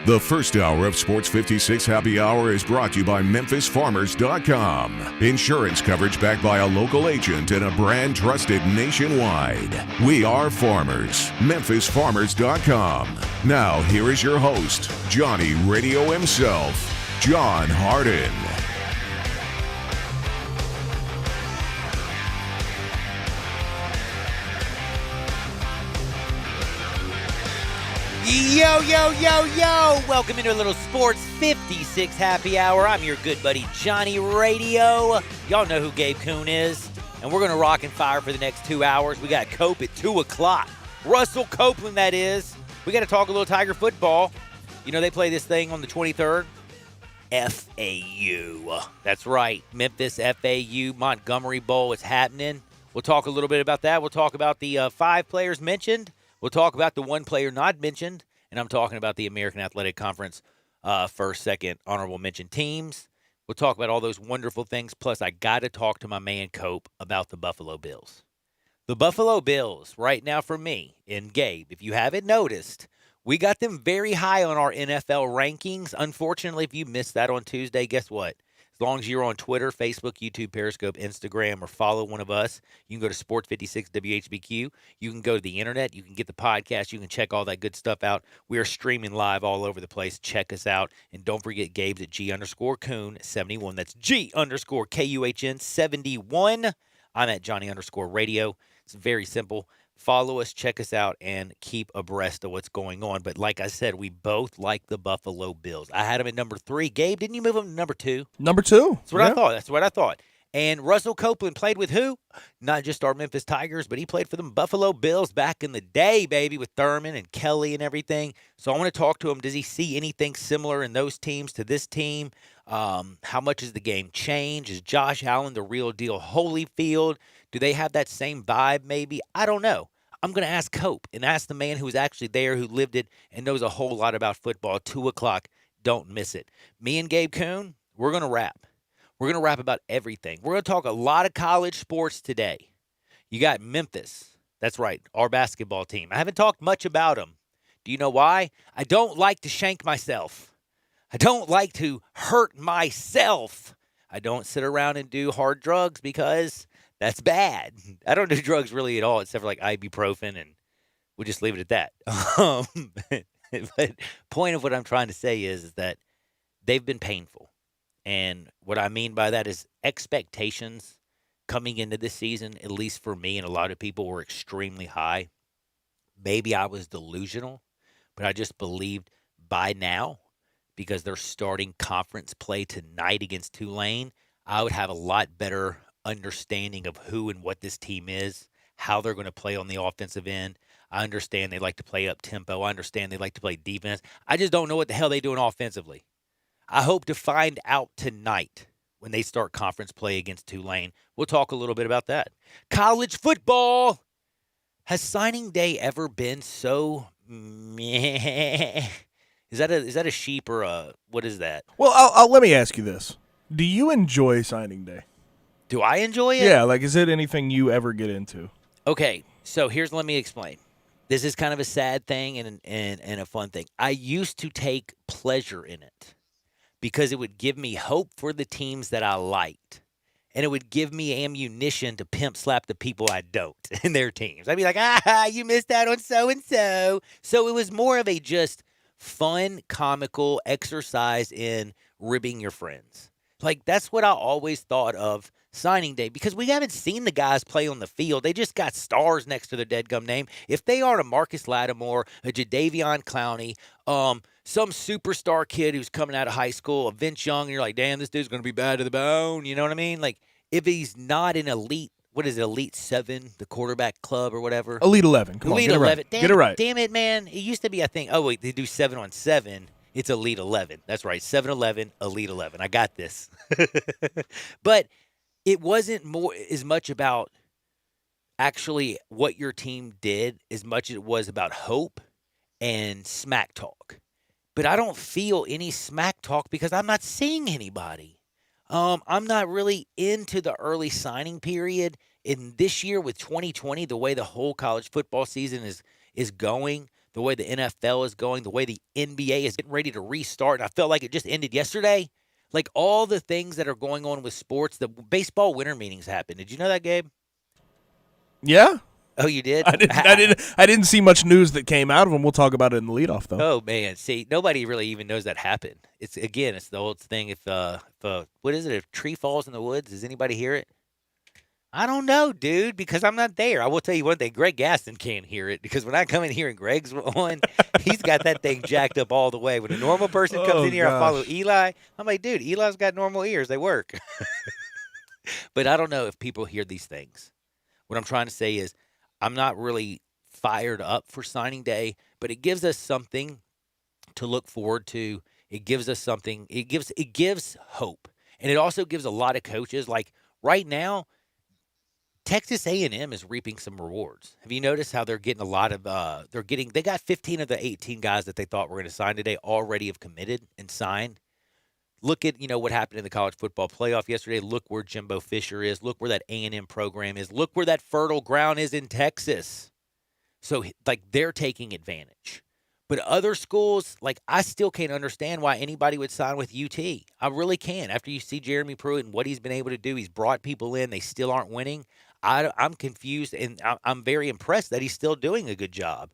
The first hour of Sports 56 Happy Hour is brought to you by MemphisFarmers.com. Insurance coverage backed by a local agent and a brand trusted nationwide. We are farmers. MemphisFarmers.com. Now, here is your host, Johnny Radio himself, John Harden. Yo, yo, yo, yo! Welcome into a little Sports 56 Happy Hour. I'm your good buddy, Johnny Radio. Y'all know who Gabe Kuhn is. And we're going to rock and fire for the next 2 hours. We got Cope at 2 o'clock. Russell Copeland, that is. We got to talk a little Tiger football. You know, they play this thing on the 23rd. FAU. That's right. Memphis, FAU, Montgomery Bowl. It's happening. We'll talk a little bit about that. We'll talk about the 5 players mentioned. We'll talk about the 1 player not mentioned, and I'm talking about the American Athletic Conference first, second, honorable mention teams. We'll talk about all those wonderful things, plus I got to talk to my man Cope about the Buffalo Bills. The Buffalo Bills, right now for me and Gabe, if you haven't noticed, we got them very high on our NFL rankings. Unfortunately, if you missed that on Tuesday, guess what? As long as you're on Twitter, Facebook, YouTube, Periscope, Instagram, or follow one of us, you can go to Sport 56 WHBQ. You can go to the internet. You can get the podcast. You can check all that good stuff out. We are streaming live all over the place. Check us out. And don't forget Gabe's at G_Kuhn71. That's G_KUHN 71. I'm at Johnny_Radio. It's very simple. Follow us, check us out, and keep abreast of what's going on. But like I said, we both like the Buffalo Bills. I had them at number 3. Gabe, didn't you move them to number 2? Number 2. That's what I thought. That's what I thought. And Russell Copeland played with who? Not just our Memphis Tigers, but he played for the Buffalo Bills back in the day, baby, with Thurman and Kelly and everything. So I want to talk to him. Does he see anything similar in those teams to this team? How much has the game changed? Is Josh Allen the real deal Holyfield? Do they have that same vibe maybe? I don't know. I'm going to ask Cope and ask the man who was actually there, who lived it, and knows a whole lot about football. 2 o'clock. Don't miss it. Me and Gabe Kuhn, we're going to rap. We're going to rap about everything. We're going to talk a lot of college sports today. You got Memphis. That's right, our basketball team. I haven't talked much about them. Do you know why? I don't like to shank myself. I don't like to hurt myself. I don't sit around and do hard drugs because that's bad. I don't do drugs really at all, except for like ibuprofen, and we'll just leave it at that. But point of what I'm trying to say is that they've been painful. And what I mean by that is expectations coming into this season, at least for me and a lot of people, were extremely high. Maybe I was delusional, but I just believed by now, because they're starting conference play tonight against Tulane, I would have a lot better understanding of who and what this team is, how they're going to play on the offensive end. I understand they like to play up tempo. I understand they like to play defense. I just don't know what the hell they're doing offensively. I hope to find out tonight when they start conference play against Tulane. We'll talk a little bit about that. College football. Has signing day ever been so meh? Is that a sheep or a, what is that? Well, I'll let me ask you this. Do you enjoy signing day? Do I enjoy it? Yeah, like, is it anything you ever get into? Okay, so let me explain. This is kind of a sad thing and a fun thing. I used to take pleasure in it because it would give me hope for the teams that I liked. And it would give me ammunition to pimp slap the people I don't in their teams. I'd be like, you missed out on so-and-so. So it was more of a just fun, comical exercise in ribbing your friends. Like, that's what I always thought of signing day, because we haven't seen the guys play on the field. They just got stars next to their deadgum name. If they are a Marcus Lattimore, a Jadeveon Clowney, some superstar kid who's coming out of high school, a Vince Young, and you're like, damn, this dude's going to be bad to the bone. You know what I mean? Like, if he's not an elite, what is it, Elite 7, the quarterback club or whatever? Elite 11. Come Elite on, 11. Get it right. Damn it, man. It used to be, I think, oh, wait, they do 7-on-7. It's Elite 11. That's right, 7-11, Elite 11. I got this. But it wasn't as much about actually what your team did as much as it was about hope and smack talk. But I don't feel any smack talk because I'm not seeing anybody. I'm not really into the early signing period. In this year with 2020, the way the whole college football season is going, the way the NFL is going, the way the NBA is getting ready to restart. And I felt like it just ended yesterday. Like all the things that are going on with sports, the baseball winter meetings happened. Did you know that, Gabe? Yeah. Oh, you did? I didn't see much news that came out of them. We'll talk about it in the leadoff, though. Oh man, see, nobody really even knows that happened. It's the old thing. If what is it? If a tree falls in the woods, does anybody hear it? I don't know, dude, because I'm not there. I will tell you one thing: Greg Gaston can't hear it because when I come in here and Greg's on, he's got that thing jacked up all the way. When a normal person comes in here, I follow Eli. I'm like, dude, Eli's got normal ears; they work. But I don't know if people hear these things. What I'm trying to say is, I'm not really fired up for signing day, but it gives us something to look forward to. It gives us something. It gives hope, and it also gives a lot of coaches. Like right now, Texas A&M is reaping some rewards. Have you noticed how they're getting a lot of? They got 15 of the 18 guys that they thought were going to sign today already have committed and signed. Look at what happened in the college football playoff yesterday. Look where Jimbo Fisher is. Look where that A&M program is. Look where that fertile ground is in Texas. So like they're taking advantage. But other schools, like I still can't understand why anybody would sign with UT. I really can't. After you see Jeremy Pruitt and what he's been able to do, he's brought people in. They still aren't winning. I'm confused, and I'm very impressed that he's still doing a good job.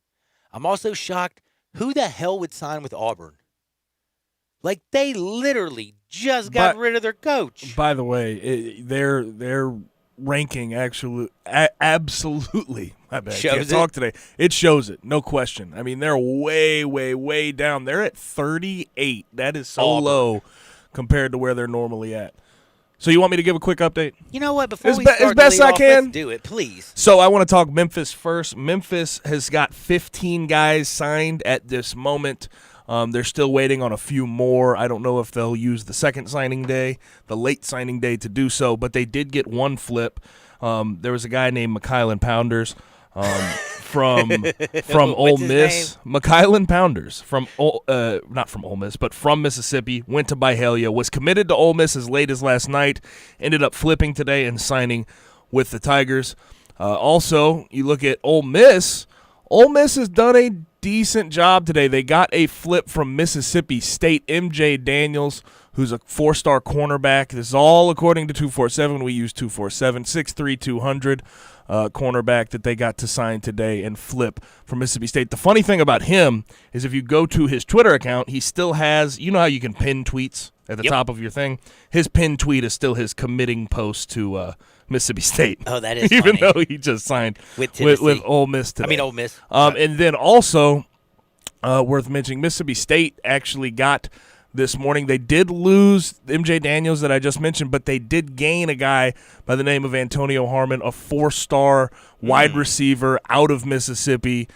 I'm also shocked. Who the hell would sign with Auburn? Like they literally just got rid of their coach. By the way, their ranking absolutely. My bad. Shows Can't talk today. It shows it, no question. I mean, they're way, way, way down. They're at 38. That is so low compared to where they're normally at. So you want me to give a quick update? You know what? Before we start as best I can, let's do it, please. So I want to talk Memphis first. Memphis has got 15 guys signed at this moment. They're still waiting on a few more. I don't know if they'll use the second signing day, the late signing day to do so, but they did get one flip. There was a guy named Mykylan Pounders from Ole Miss. Mykylan Pounders not from Ole Miss, but from Mississippi. Went to Byhalia, was committed to Ole Miss as late as last night. Ended up flipping today and signing with the Tigers. Also, you look at Ole Miss. Ole Miss has done a decent job today. They got a flip from Mississippi State, MJ Daniels, who's a 4-star cornerback. This is all according to 247. We use 247, 6'3", 200 cornerback that they got to sign today and flip from Mississippi State. The funny thing about him is if you go to his Twitter account, he still has, you know how you can pin tweets at the top of your thing? His pinned tweet is still his committing post to Mississippi State. Oh, that is even funny. though he just signed with Ole Miss today. Ole Miss. And then also worth mentioning, Mississippi State actually got this morning. They did lose MJ Daniels that I just mentioned, but they did gain a guy by the name of Antonio Harmon, a 4-star wide receiver out of Mississippi.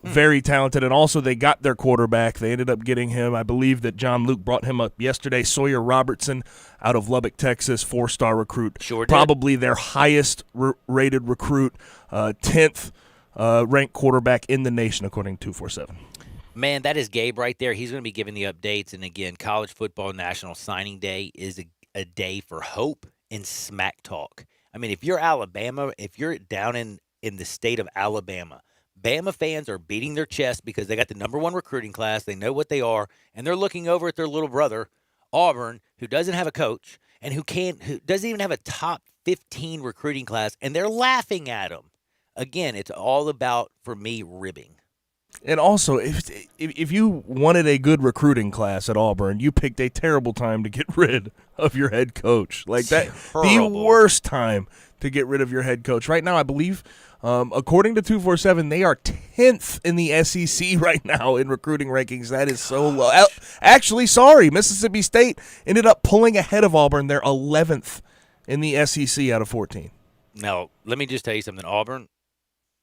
Very talented. And also they got their quarterback. They ended up getting him. I believe that John Luke brought him up yesterday. Sawyer Robertson out of Lubbock, Texas, 4-star recruit. Sure did. Probably their highest rated recruit, 10th ranked quarterback in the nation, according to 247. Man, that is Gabe right there. He's going to be giving the updates. And again, College Football National Signing Day is a day for hope and smack talk. I mean, if you're Alabama, if you're down in the state of Alabama, Bama fans are beating their chest because they got the number 1 recruiting class. They know what they are, and they're looking over at their little brother, Auburn, who doesn't have a coach and who doesn't even have a top 15 recruiting class, and they're laughing at them. Again, it's all about, for me, ribbing. And also, if you wanted a good recruiting class at Auburn, you picked a terrible time to get rid of your head coach. Like that, the worst time to get rid of your head coach. Right now, I believe, according to 247, they are 10th in the SEC right now in recruiting rankings. That is so low. Actually, sorry, Mississippi State ended up pulling ahead of Auburn. They're 11th in the SEC out of 14. Now, let me just tell you something, Auburn.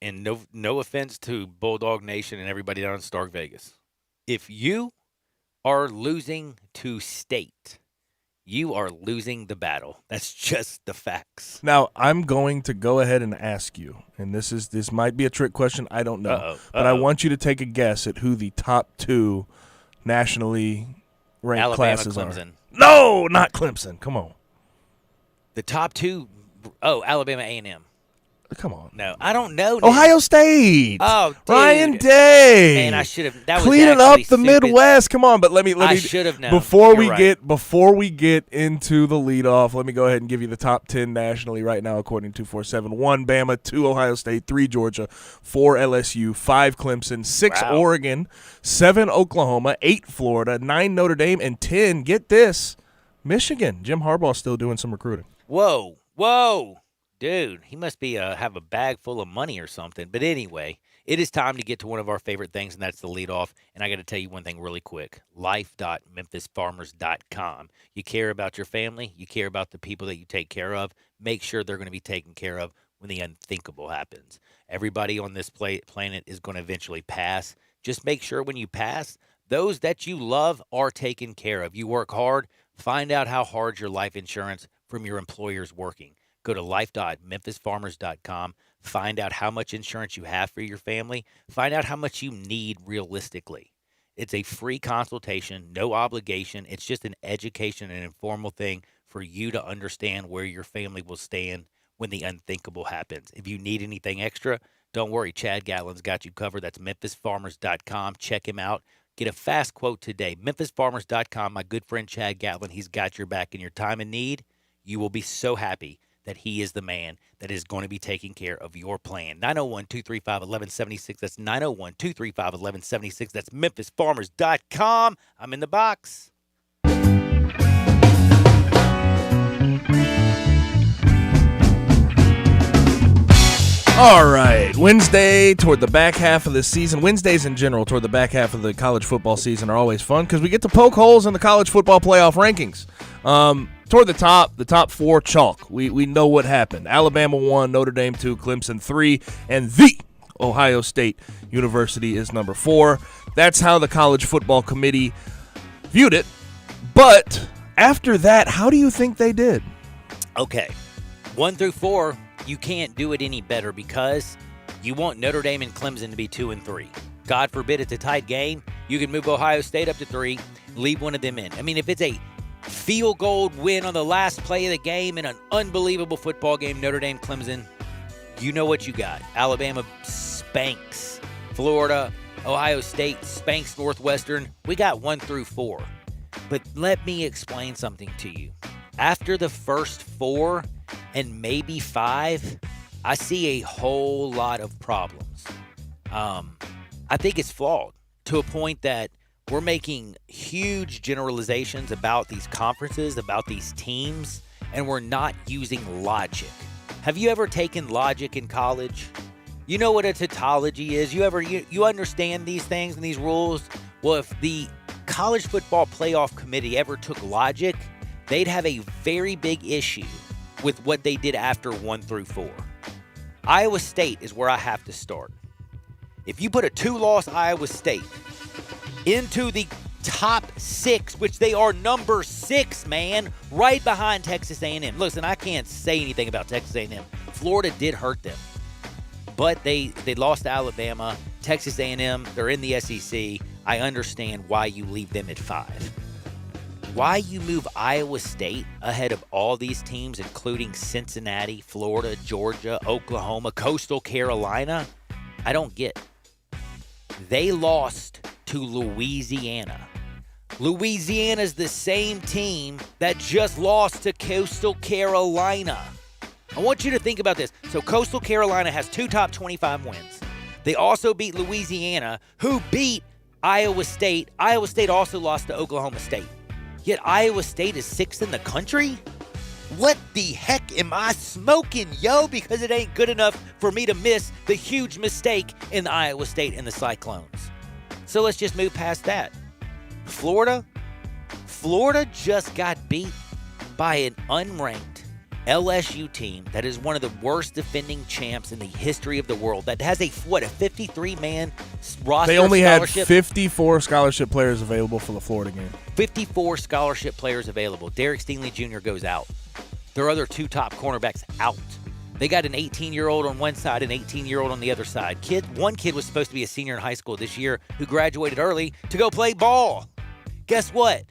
And no offense to Bulldog Nation and everybody down in Stark Vegas. If you are losing to State, you are losing the battle. That's just the facts. Now, I'm going to go ahead and ask you, and this might be a trick question, I don't know. But I want you to take a guess at who the top 2 nationally ranked Alabama, classes Clemson. are. No, not Clemson. Come on. The top 2, Alabama A&M. Come on. No, I don't know. Ohio State. Oh, dude. Ryan Day. Man, I should have. That was cleaning actually up the stupid. Midwest. Come on, but let me. I should have known. Before You're we right. get into the leadoff, let me go ahead and give you the top 10 nationally right now, according to 247. 1 Bama, 2 Ohio State, 3 Georgia, 4 LSU, 5 Clemson, 6 Wow. Oregon, 7 Oklahoma, 8 Florida, 9 Notre Dame, and 10. Get this, Michigan. Jim Harbaugh's still doing some recruiting. Whoa. Dude, he must be have a bag full of money or something. But anyway, it is time to get to one of our favorite things, and that's the leadoff. And I got to tell you one thing really quick. Life.memphisfarmers.com. You care about your family. You care about the people that you take care of. Make sure they're going to be taken care of when the unthinkable happens. Everybody on this planet is going to eventually pass. Just make sure when you pass, those that you love are taken care of. You work hard. Find out how hard your life insurance from your employer's working. Go to life.memphisfarmers.com. Find out how much insurance you have for your family. Find out how much you need realistically. It's a free consultation, no obligation. It's just an education and informal thing for you to understand where your family will stand when the unthinkable happens. If you need anything extra, don't worry. Chad Gatlin's got you covered. That's memphisfarmers.com. Check him out. Get a fast quote today. memphisfarmers.com. My good friend Chad Gatlin, he's got your back in your time of need. You will be so happy that he is the man that is going to be taking care of your plan. 901-235-1176. That's 901-235-1176. That's memphisfarmers.com. I'm in the box. All right, Wednesday toward the back half of the season. Wednesdays in general toward the back half of the college football season are always fun because we get to poke holes in the college football playoff rankings. Toward the top 4 chalk. We know what happened. Alabama 1, Notre Dame 2, Clemson 3, and the Ohio State University is number 4. That's how the College Football Committee viewed it. But after that, how do you think they did? Okay, 1 through 4, you can't do it any better because you want Notre Dame and Clemson to be 2 and 3. God forbid it's a tight game. You can move Ohio State up to 3, leave one of them in. I mean, if it's a field goal win on the last play of the game in an unbelievable football game, Notre Dame, Clemson, you know what you got. Alabama spanks Florida. Ohio State spanks Northwestern. We got 1 through 4. But let me explain something to you. After the first 4 and maybe 5, I see a whole lot of problems. I think it's flawed to a point that we're making huge generalizations about these conferences, about these teams, and we're not using logic. Have you ever taken logic in college? You know what a tautology is. You understand these things and these rules? Well, if the College Football Playoff Committee ever took logic, they'd have a very big issue with what they did after 1 through 4. Iowa State is where I have to start. If you put a 2-loss Iowa State into the top 6, which they are number 6, man, right behind Texas A&M. Listen, I can't say anything about Texas A&M. Florida did hurt them, but they lost to Alabama. Texas A&M, they're in the SEC. I understand why you leave them at 5. Why you move Iowa State ahead of all these teams, including Cincinnati, Florida, Georgia, Oklahoma, Coastal Carolina, I don't get. They lost to Louisiana. Louisiana's the same team that just lost to Coastal Carolina. I want you to think about this. So Coastal Carolina has 2 top 25 wins. They also beat Louisiana, who beat Iowa State. Iowa State also lost to Oklahoma State. Yet Iowa State is 6th in the country? What the heck am I smoking, yo? Because it ain't good enough for me to miss the huge mistake in Iowa State and the Cyclones. So let's just move past that. Florida just got beat by an unranked LSU team that is one of the worst defending champs in the history of the world. That has a 53-man roster. They only had scholarship. 54 scholarship players available for the Florida game. 54 scholarship players available. Derek Stingley Jr. goes out. Their other 2 top cornerbacks out. They got an 18-year-old on one side and an 18-year-old on the other side. One kid was supposed to be a senior in high school this year who graduated early to go play ball. Guess what?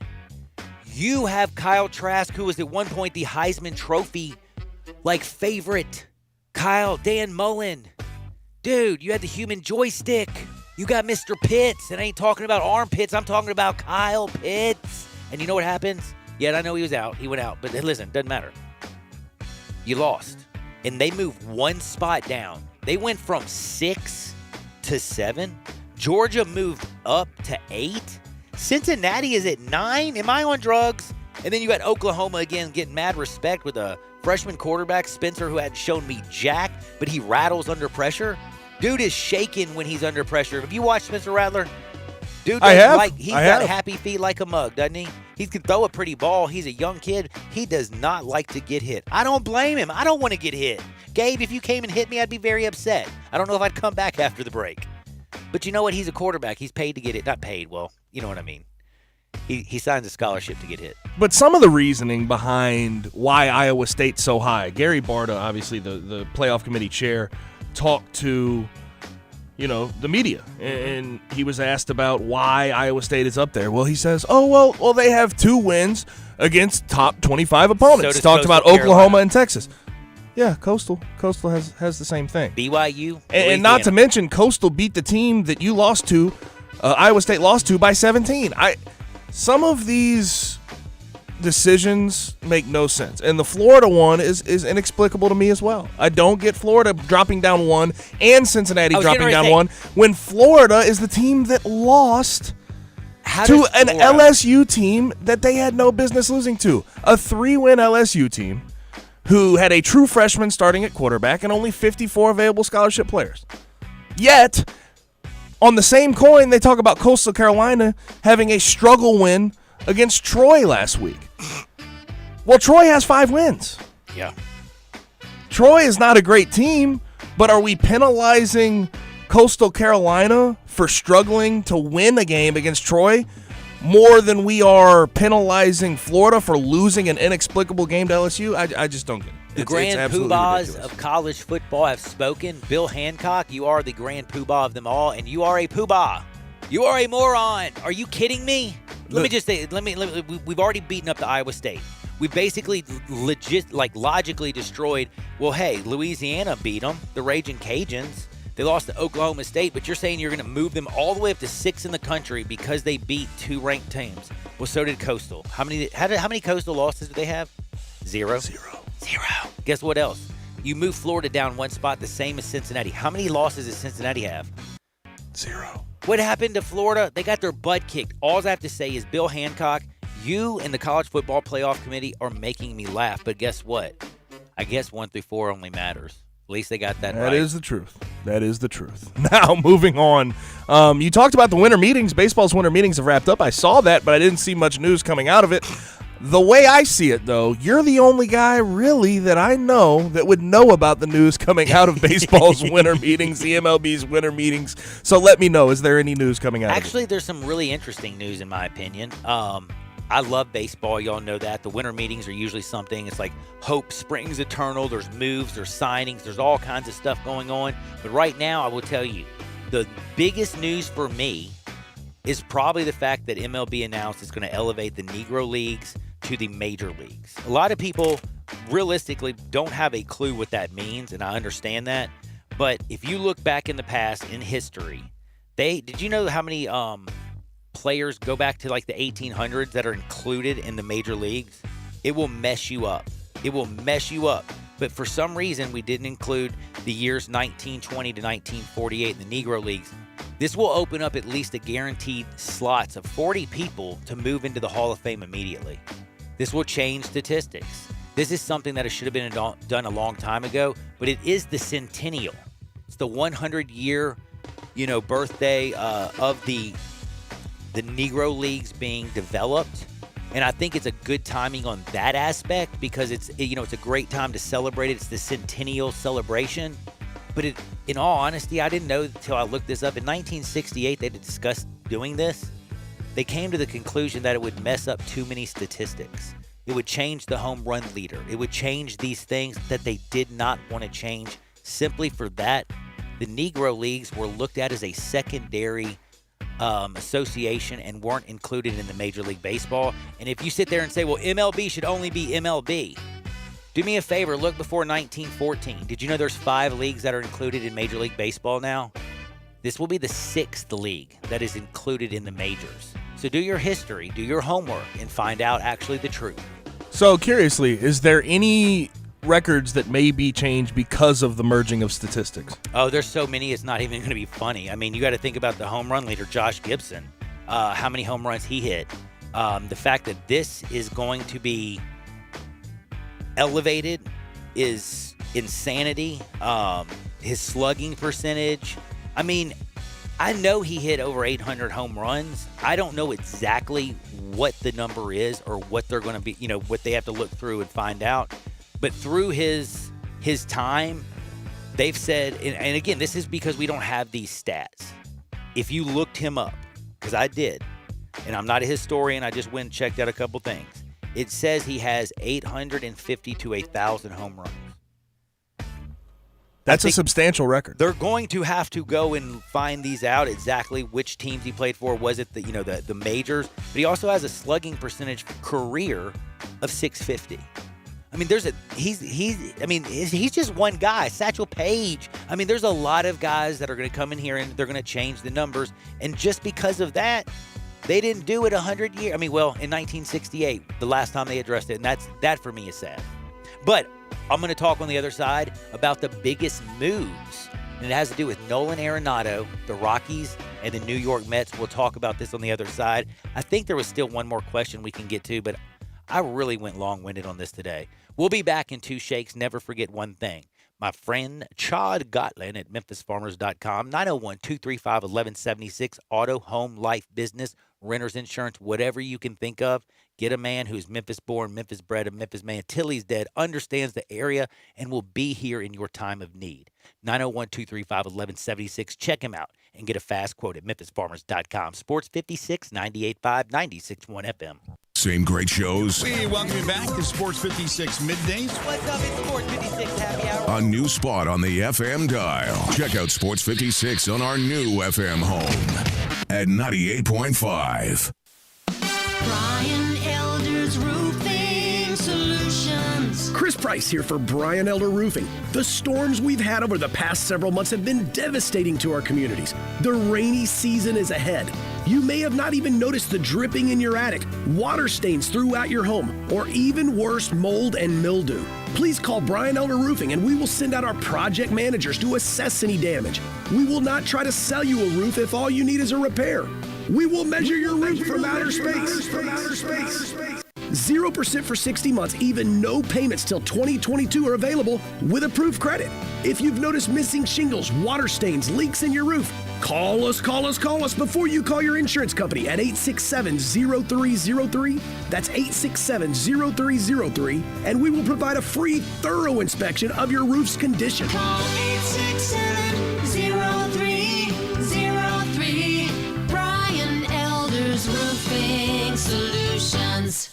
You have Kyle Trask, who was at one point the Heisman Trophy favorite. Kyle, Dan Mullen. Dude, you had the human joystick. You got Mr. Pitts. And I ain't talking about armpits. I'm talking about Kyle Pitts. And you know what happens? Yeah, I know he was out. He went out. But listen, doesn't matter. You lost. And they moved one spot down. They went from 6 to 7. Georgia moved up to 8. Cincinnati is at 9. Am I on drugs? And then you got Oklahoma again getting mad respect with a freshman quarterback, Spencer, who hadn't shown me jack, but he rattles under pressure. Dude is shaking when he's under pressure. Have you watched Spencer Rattler? Dude, he's got happy feet like a mug, doesn't he? He can throw a pretty ball. He's a young kid. He does not like to get hit. I don't blame him. I don't want to get hit. Gabe, if you came and hit me, I'd be very upset. I don't know if I'd come back after the break. But you know what? He's a quarterback. He's paid to get it. Not paid. Well, you know what I mean. He signs a scholarship to get hit. But some of the reasoning behind why Iowa State's so high, Gary Barta, obviously the playoff committee chair, talked to, the media, and he was asked about why Iowa State is up there. Well, he says, well, they have 2 wins against top 25 opponents. Talked about Oklahoma and Texas. Yeah, Coastal has the same thing. BYU, and not to mention Coastal beat the team that you lost to, Iowa State lost to by 17. Some of these decisions make no sense. And the Florida one is inexplicable to me as well. I don't get Florida dropping down 1 and Cincinnati dropping down 1 when Florida is the team that lost to an LSU team that they had no business losing to. A 3-win LSU team who had a true freshman starting at quarterback and only 54 available scholarship players. Yet, on the same coin, they talk about Coastal Carolina having a struggle win against Troy last week. Well, Troy has 5 wins. Yeah. Troy is not a great team, but are we penalizing Coastal Carolina for struggling to win a game against Troy more than we are penalizing Florida for losing an inexplicable game to LSU? I just don't get it. The grand poobahs of college football have spoken. Bill Hancock, you are the grand poobah of them all, and you are a poobah. You are a moron. Are you kidding me? Let me just say, we've already beaten up to Iowa State. We basically logically destroyed, well, hey, Louisiana beat them, the Raging Cajuns. They lost to Oklahoma State, but you're saying you're going to move them all the way up to 6 in the country because they beat 2 ranked teams. Well, so did Coastal. How many Coastal losses do they have? 0. Guess what else? You move Florida down 1 spot, the same as Cincinnati. How many losses does Cincinnati have? 0. What happened to Florida? They got their butt kicked. All I have to say is, Bill Hancock, you and the College Football Playoff Committee are making me laugh. But guess what? I guess 1 through 4 only matters. At least they got that right. That is the truth. Now, moving on. You talked about the winter meetings. Baseball's winter meetings have wrapped up. I saw that, but I didn't see much news coming out of it. The way I see it, though, you're the only guy really that I know that would know about the news coming out of baseball's winter meetings, the MLB's winter meetings. So let me know. Is there any news coming out of it? Actually, there's some really interesting news, in my opinion. I love baseball. Y'all know that. The winter meetings are usually something. It's like hope springs eternal. There's moves. There's signings. There's all kinds of stuff going on. But right now, I will tell you, the biggest news for me is probably the fact that MLB announced it's going to elevate the Negro Leagues to the major leagues. A lot of people realistically don't have a clue what that means, and I understand that. But if you look back in the past, in history, did you know how many players go back to like the 1800s that are included in the major leagues? It will mess you up. But for some reason, we didn't include the years 1920 to 1948 in the Negro Leagues. This will open up at least a guaranteed slots of 40 people to move into the Hall of Fame immediately. This will change statistics. This is something that should have been done a long time ago, but it is the centennial. It's the 100-year, birthday of the Negro Leagues being developed. And I think it's a good timing on that aspect because it's a great time to celebrate it. It's the centennial celebration. But in all honesty, I didn't know until I looked this up. In 1968, they discussed doing this. They came to the conclusion that it would mess up too many statistics. It would change the home run leader. It would change these things that they did not want to change. Simply for that, the Negro Leagues were looked at as a secondary association and weren't included in the Major League Baseball. And if you sit there and say, well, MLB should only be MLB, Do me a favor, look before 1914. Did you know there's 5 leagues that are included in Major League Baseball now? This will be the 6th league that is included in the majors. So do your history, do your homework, and find out actually the truth. So, curiously, is there any records that may be changed because of the merging of statistics? Oh, there's so many, it's not even going to be funny. I mean, you got to think about the home run leader, Josh Gibson, how many home runs he hit. The fact that this is going to be elevated is insanity. His slugging percentage. I mean, I know he hit over 800 home runs. I don't know exactly what the number is or what they're going to be, what they have to look through and find out. But through his time, they've said, and again, this is because we don't have these stats. If you looked him up, because I did, and I'm not a historian, I just went and checked out a couple things. It says he has 850 to 1,000 home runs. That's a substantial record. They're going to have to go and find these out exactly which teams he played for. Was it the majors? But he also has a slugging percentage career of 650. I mean, he's just one guy. Satchel Paige. I mean, there's a lot of guys that are going to come in here and they're going to change the numbers. And just because of that, they didn't do it 100 years. I mean, well, in 1968, the last time they addressed it, and that for me is sad. But I'm going to talk on the other side about the biggest moves, and it has to do with Nolan Arenado, the Rockies, and the New York Mets. We'll talk about this on the other side. I think there was still one more question we can get to, but I really went long-winded on this today. We'll be back in 2 shakes. Never forget one thing. My friend Chad Gottlieb at MemphisFarmers.com, 901-235-1176, auto, home, life, business, renter's insurance, whatever you can think of. Get a man who's Memphis-born, Memphis-bred, a Memphis man till he's dead, understands the area, and will be here in your time of need. 901-235-1176. Check him out and get a fast quote at MemphisFarmers.com. Sports 56, 98.5, 96.1 FM. Same great shows. We welcome you back to Sports 56 Middays. What's up? It's Sports 56 Happy Hour. A new spot on the FM dial. Check out Sports 56 on our new FM home at 98.5. Brian Elder's Roofing Solutions. Chris Price here for Brian Elder Roofing. The storms we've had over the past several months have been devastating to our communities. The rainy season is ahead. You may have not even noticed the dripping in your attic, water stains throughout your home, or even worse, mold and mildew. Please call Brian Elder Roofing and we will send out our project managers to assess any damage. We will not try to sell you a roof if all you need is a repair. We will measure your roof from outer space. 0% for 60 months, even no payments till 2022 are available with approved credit. If you've noticed missing shingles, water stains, leaks in your roof, call us before you call your insurance company at 867-0303. That's 867-0303, and we will provide a free, thorough inspection of your roof's condition. Call 867-0303. Brian Elder's Roofing Solutions.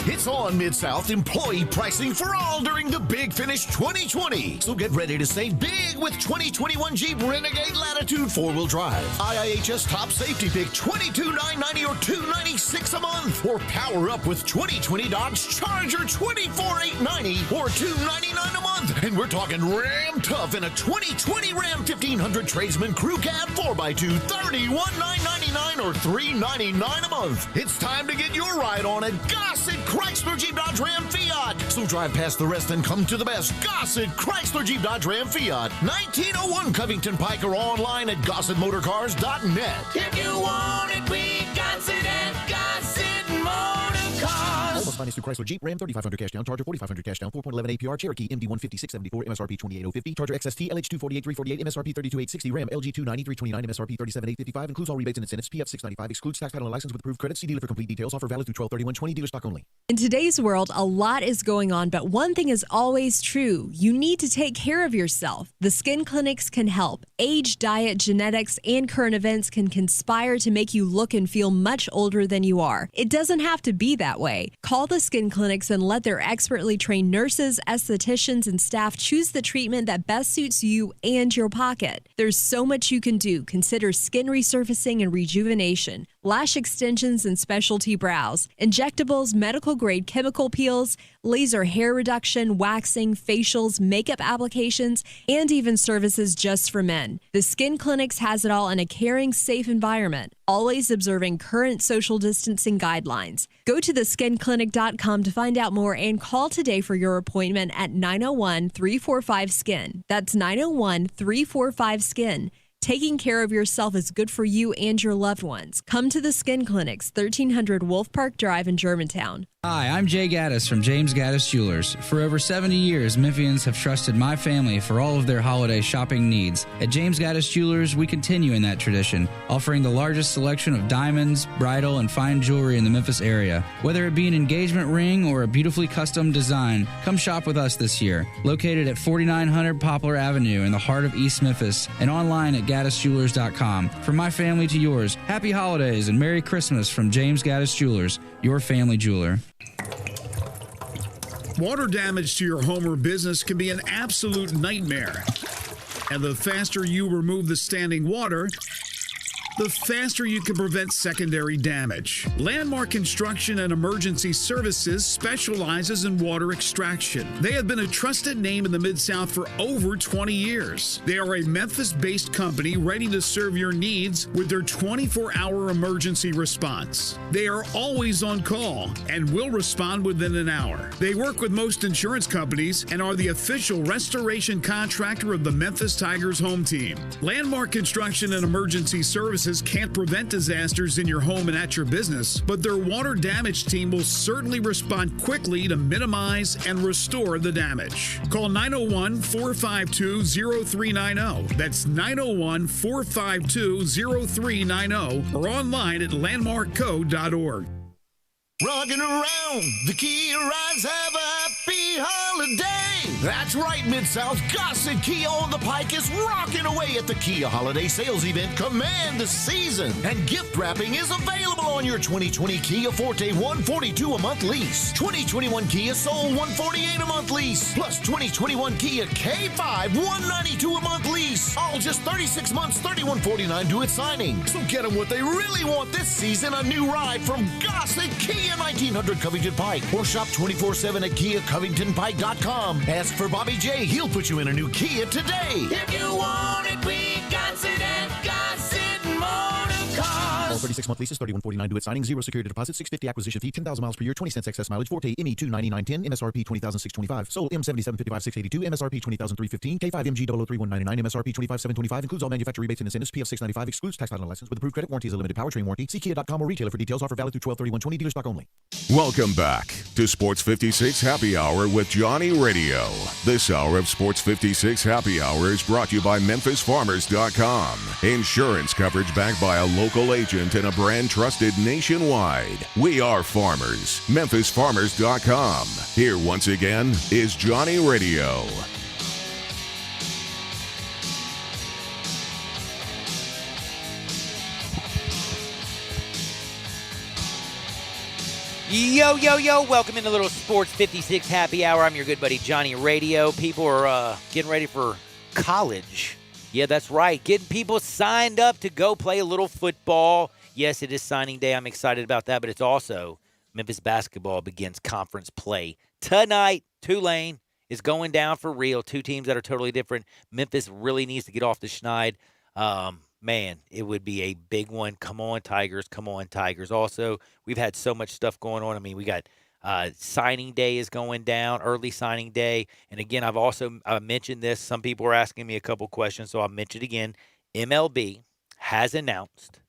It's on Mid-South employee pricing for all during the Big Finish 2020. So get ready to save big with 2021 Jeep Renegade Latitude 4-wheel drive. IIHS Top Safety Pick $22,990 or $296 a month. Or power up with 2020 Dodge Charger $24,890 or $299 a month. And we're talking Ram Tough in a 2020 Ram 1500 Tradesman Crew Cab 4x2 $31,999 or $399 a month. It's time to get your ride on at Gossett Chrysler Jeep Dodge Ram Fiat. So drive past the rest and come to the best. Gossett Chrysler Jeep Dodge Ram Fiat. 1901 Covington Pike or online at GossettMotorCars.net. If you want it, we got it at Gossett Motorcars. All finance through Chrysler Jeep Ram 3,500 cash down, Charger 4,500 cash down, 4.11 APR, Cherokee MD 15674, MSRP 28,050, Charger XST LH 248,348, MSRP 32,860, Ram LG 290,329, MSRP 37,855, includes all rebates and incentives, PF 695, excludes tax title and license with approved credit. See dealer for complete details. Offer valid through 12/31/20, dealer stock only. In today's world, a lot is going on, but one thing is always true. You need to take care of yourself. The skin clinics can help. Age, diet, genetics, and current events can conspire to make you look and feel much older than you are. It doesn't have to be that way. Call the skin clinics and let their expertly trained nurses, estheticians, and staff choose the treatment that best suits you and your pocket. There's so much you can do. Consider skin resurfacing and rejuvenation. lash extensions and specialty brows, injectables, medical grade chemical peels, laser hair reduction, waxing, facials, makeup applications, and even services just for men. The Skin Clinics has it all in a caring, safe environment, always observing current social distancing guidelines. Go to theskinclinic.com to find out more and call today for your appointment at 901-345-SKIN. That's 901-345-SKIN. Taking care of yourself is good for you and your loved ones. Come to the Skin Clinics, 1300 Wolf Park Drive in Germantown. Hi, I'm Jay Gaddis from James Gaddis Jewelers. For over 70 years, Memphians have trusted my family for all of their holiday shopping needs. At James Gaddis Jewelers, we continue in that tradition, offering the largest selection of diamonds, bridal, and fine jewelry in the Memphis area. Whether it be an engagement ring or a beautifully custom design, come shop with us this year. Located at 4900 Poplar Avenue in the heart of East Memphis and online at GaddisJewelers.com. From my family to yours, happy holidays and Merry Christmas from James Gaddis Jewelers, your family jeweler. Water damage to your home or business can be an absolute nightmare. And the faster you remove the standing water, the faster you can prevent secondary damage. Landmark Construction and Emergency Services specializes in water extraction. They have been a trusted name in the Mid-South for over 20 years. They are a Memphis-based company ready to serve your needs with their 24-hour emergency response. They are always on call and will respond within an hour. They work with most insurance companies and are the official restoration contractor of the Memphis Tigers home team. Landmark Construction and Emergency Services can't prevent disasters in your home and at your business, but their water damage team will certainly respond quickly to minimize and restore the damage. Call 901-452-0390. That's 901-452-0390 or online at landmarkco.org. Rocking around the Kia rides, have a happy holiday. That's right, Mid-South. Gossett Kia on the Pike is rocking away at the Kia Holiday Sales Event Command the Season. And gift wrapping is available on your 2020 Kia Forte $142 a month lease, 2021 Kia Soul $148 a month lease, plus 2021 Kia K5 $192 a month lease. All just 36 months, $3149 due at signing. So get them what they really want this season, a new ride from Gossett Kia 1900 Covington Pike, or shop 24/7 at KiaCovingtonPike.com. Ask for Bobby J. He'll put you in a new Kia today. If you want it, we got it at Gossett Motor Cars. All 36-month leases, $3149 due at signing, 0 security deposit, $650 acquisition fee, 10,000 miles per year, 20 cents excess mileage, Forte ME 29910, MSRP $20,625. Sold M7755,682, MSRP $20,315, K5 MG 003199, MSRP $25,725. Includes all manufacturer rebates and incentives, PF 695, excludes tax title and license with approved credit. Warranty is a limited powertrain warranty. See Kia.com or retailer for details. Offer valid through 12/31/20. Dealer stock only. Welcome back to Sports 56 Happy Hour with Johnny Radio. This hour of Sports 56 Happy Hour is brought to you by MemphisFarmers.com. Insurance coverage backed by a local agent and a brand trusted nationwide. We are farmers. MemphisFarmers.com. Here once again is Johnny Radio. Yo, yo, yo, welcome into Little Sports 56 Happy Hour. I'm your good buddy Johnny Radio. People are getting ready for college. Yeah, that's right. Getting people signed up to go play a little football. Yes, it is signing day. I'm excited about that, but it's also Memphis basketball begins conference play tonight. Tulane is going down for real. Two teams that are totally different. Memphis really needs to get off the schneid. Man, it would be a big one. Come on, Tigers. Come on, Tigers. Also, we've had so much stuff going on. I mean, we got signing day is going down, early signing day. And again, I've also mentioned this. Some people are asking me a couple questions, so I'll mention it again. MLB has announced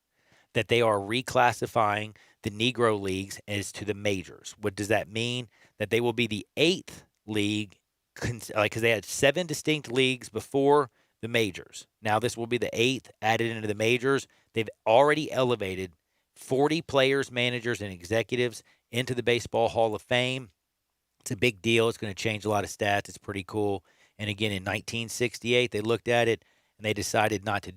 that they are reclassifying the Negro Leagues as to the majors. What does that mean? That they will be the 8th league, because they had 7 distinct leagues before the majors. Now this will be the 8th added into the majors. They've already elevated 40 players, managers, and executives into the Baseball Hall of Fame. It's a big deal. It's going to change a lot of stats. It's pretty cool. And again, in 1968, they looked at it and they decided not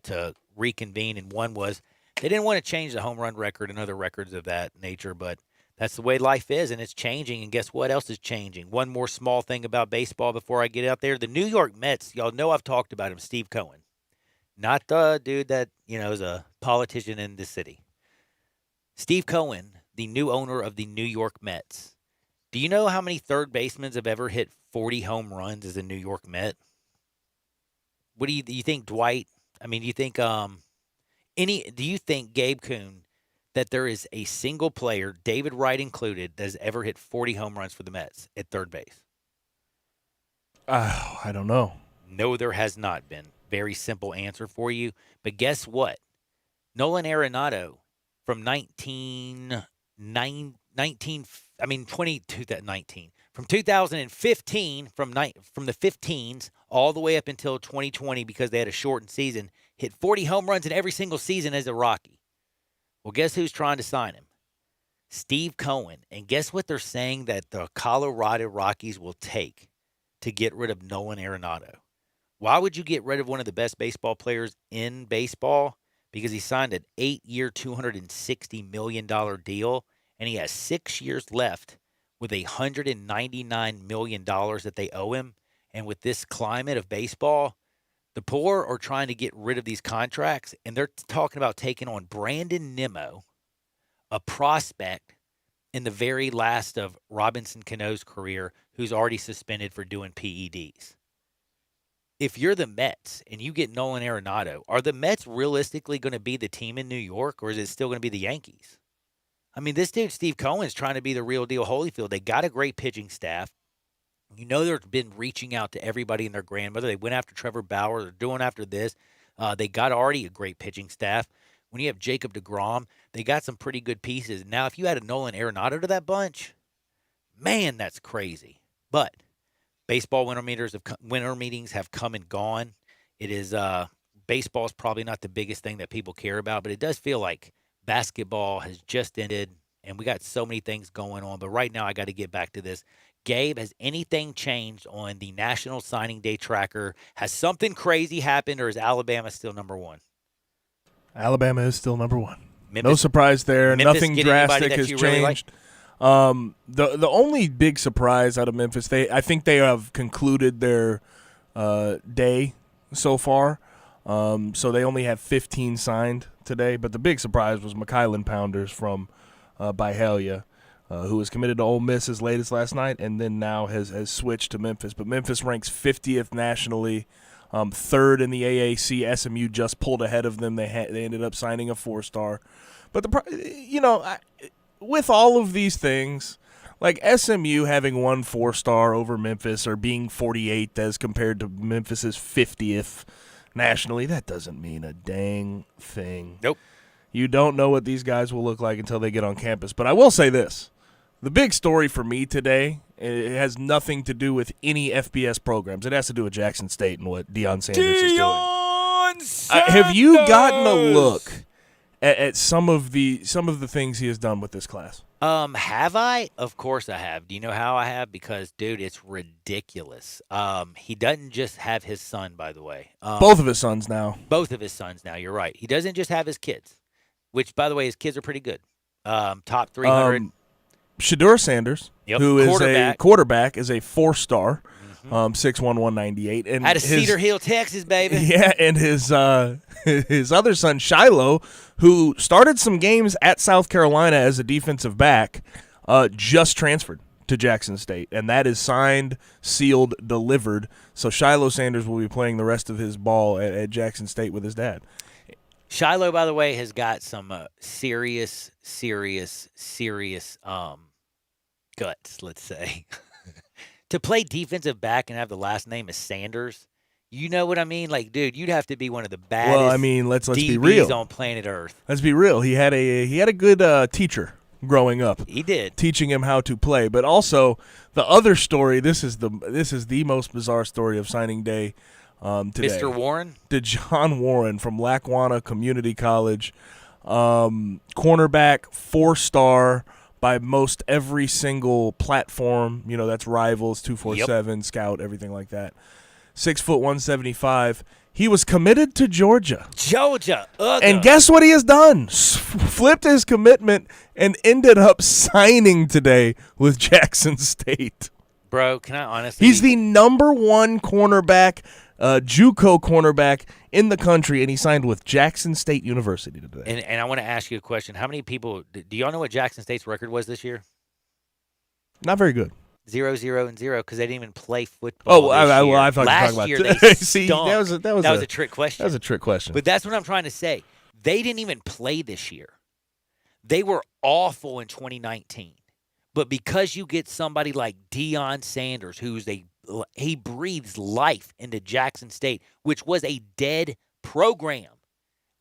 to reconvene. And one was they didn't want to change the home run record and other records of that nature, but that's the way life is, and it's changing. And guess what else is changing? One more small thing about baseball before I get out there. The New York Mets, y'all know I've talked about him, Steve Cohen. Not the dude that, is a politician in the city. Steve Cohen, the new owner of the New York Mets. Do you know how many third basemen have ever hit 40 home runs as a New York Met? What do you think, Dwight? I mean, do you think do you think, Gabe Kuhn, that there is a single player, David Wright included, that has ever hit 40 home runs for the Mets at third base? I don't know. No, there has not been. Very simple answer for you. But guess what? Nolan Arenado from 2015, from 2015, from the 15s all the way up until 2020, because they had a shortened season, hit 40 home runs in every single season as a Rocky. Well, guess who's trying to sign him? Steve Cohen. And guess what they're saying that the Colorado Rockies will take to get rid of Nolan Arenado? Why would you get rid of one of the best baseball players in baseball? Because he signed an 8-year, $260 million deal, and he has 6 years left with $199 million that they owe him. And with this climate of baseball, the poor are trying to get rid of these contracts, and they're talking about taking on Brandon Nimmo, a prospect in the very last of Robinson Cano's career, who's already suspended for doing PEDs. If you're the Mets and you get Nolan Arenado, are the Mets realistically going to be the team in New York, or is it still going to be the Yankees? I mean, this dude, Steve Cohen, is trying to be the real deal Holyfield. They got a great pitching staff. You know, they've been reaching out to everybody and their grandmother. They went after Trevor Bauer. They're doing after this. They got already a great pitching staff. When you have Jacob deGrom, they got some pretty good pieces. Now, if you add a Nolan Arenado to that bunch, man, that's crazy. But baseball winter meetings have come and gone. It is baseball is probably not the biggest thing that people care about, but it does feel like basketball has just ended, and we got so many things going on. But right now, I got to get back to this. Gabe, has anything changed on the National Signing Day tracker? Has something crazy happened, or is Alabama still number one? Alabama is still number one. Memphis, no surprise there. Memphis Nothing get anybody drastic that has you changed. really like? The only big surprise out of Memphis, I think they have concluded their day so far. So they only have 15 signed today. But the big surprise was Mykylan Pounders from Byhalia, who was committed to Ole Miss as late as last night, and then now has switched to Memphis. But Memphis ranks 50th nationally, third in the AAC. SMU just pulled ahead of them. They ended up signing a 4-star. But with all of these things, like SMU having one 4-star over Memphis, or being 48th as compared to Memphis's 50th nationally, that doesn't mean a dang thing. Nope. You don't know what these guys will look like until they get on campus. But I will say this. The big story for me today, it has nothing to do with any FBS programs. It has to do with Jackson State and what Deion Sanders is doing. Have you gotten a look at some of the things he has done with this class? Have I? Of course I have. Do you know how I have? Because, dude, it's ridiculous. He doesn't just have his son, by the way. Both of his sons now. Both of his sons now, you're right. He doesn't just have his kids, which, by the way, his kids are pretty good. Top 300. Shedeur Sanders, who is a quarterback, is a 4-star, 6'1", 198. And out of Cedar Hill, Texas, baby. Yeah, and his other son, Shiloh, who started some games at South Carolina as a defensive back, just transferred to Jackson State. And that is signed, sealed, delivered. So Shiloh Sanders will be playing the rest of his ball at Jackson State with his dad. Shiloh, by the way, has got some serious guts, let's say. To play defensive back and have the last name is Sanders, you know what I mean? Like, dude, you'd have to be one of the baddest let's DBs be real on planet Earth. Let's be real. He had a good teacher growing up. He did. Teaching him how to play. But also, the other story, this is the most bizarre story of signing day today. Mr. Warren? DeJohn Warren from Lackawanna Community College, cornerback, 4-star by most every single platform. You know, that's Rivals, 247, Scout, everything like that. 6', 175. He was committed to Georgia. And guess what he has done? Flipped his commitment and ended up signing today with Jackson State. Bro, can I honestly? He's the number one cornerback, JUCO cornerback in the country, and he signed with Jackson State University today. And I want to ask you a question. How many people do y'all know what Jackson State's record was this year? Not very good. 0-0-0 because they didn't even play football. I thought you were Last talking about year they See, stunk. that was a trick question. That was a trick question. But that's what I'm trying to say. They didn't even play this year. They were awful in 2019. But because you get somebody like Deion Sanders, he breathes life into Jackson State, which was a dead program.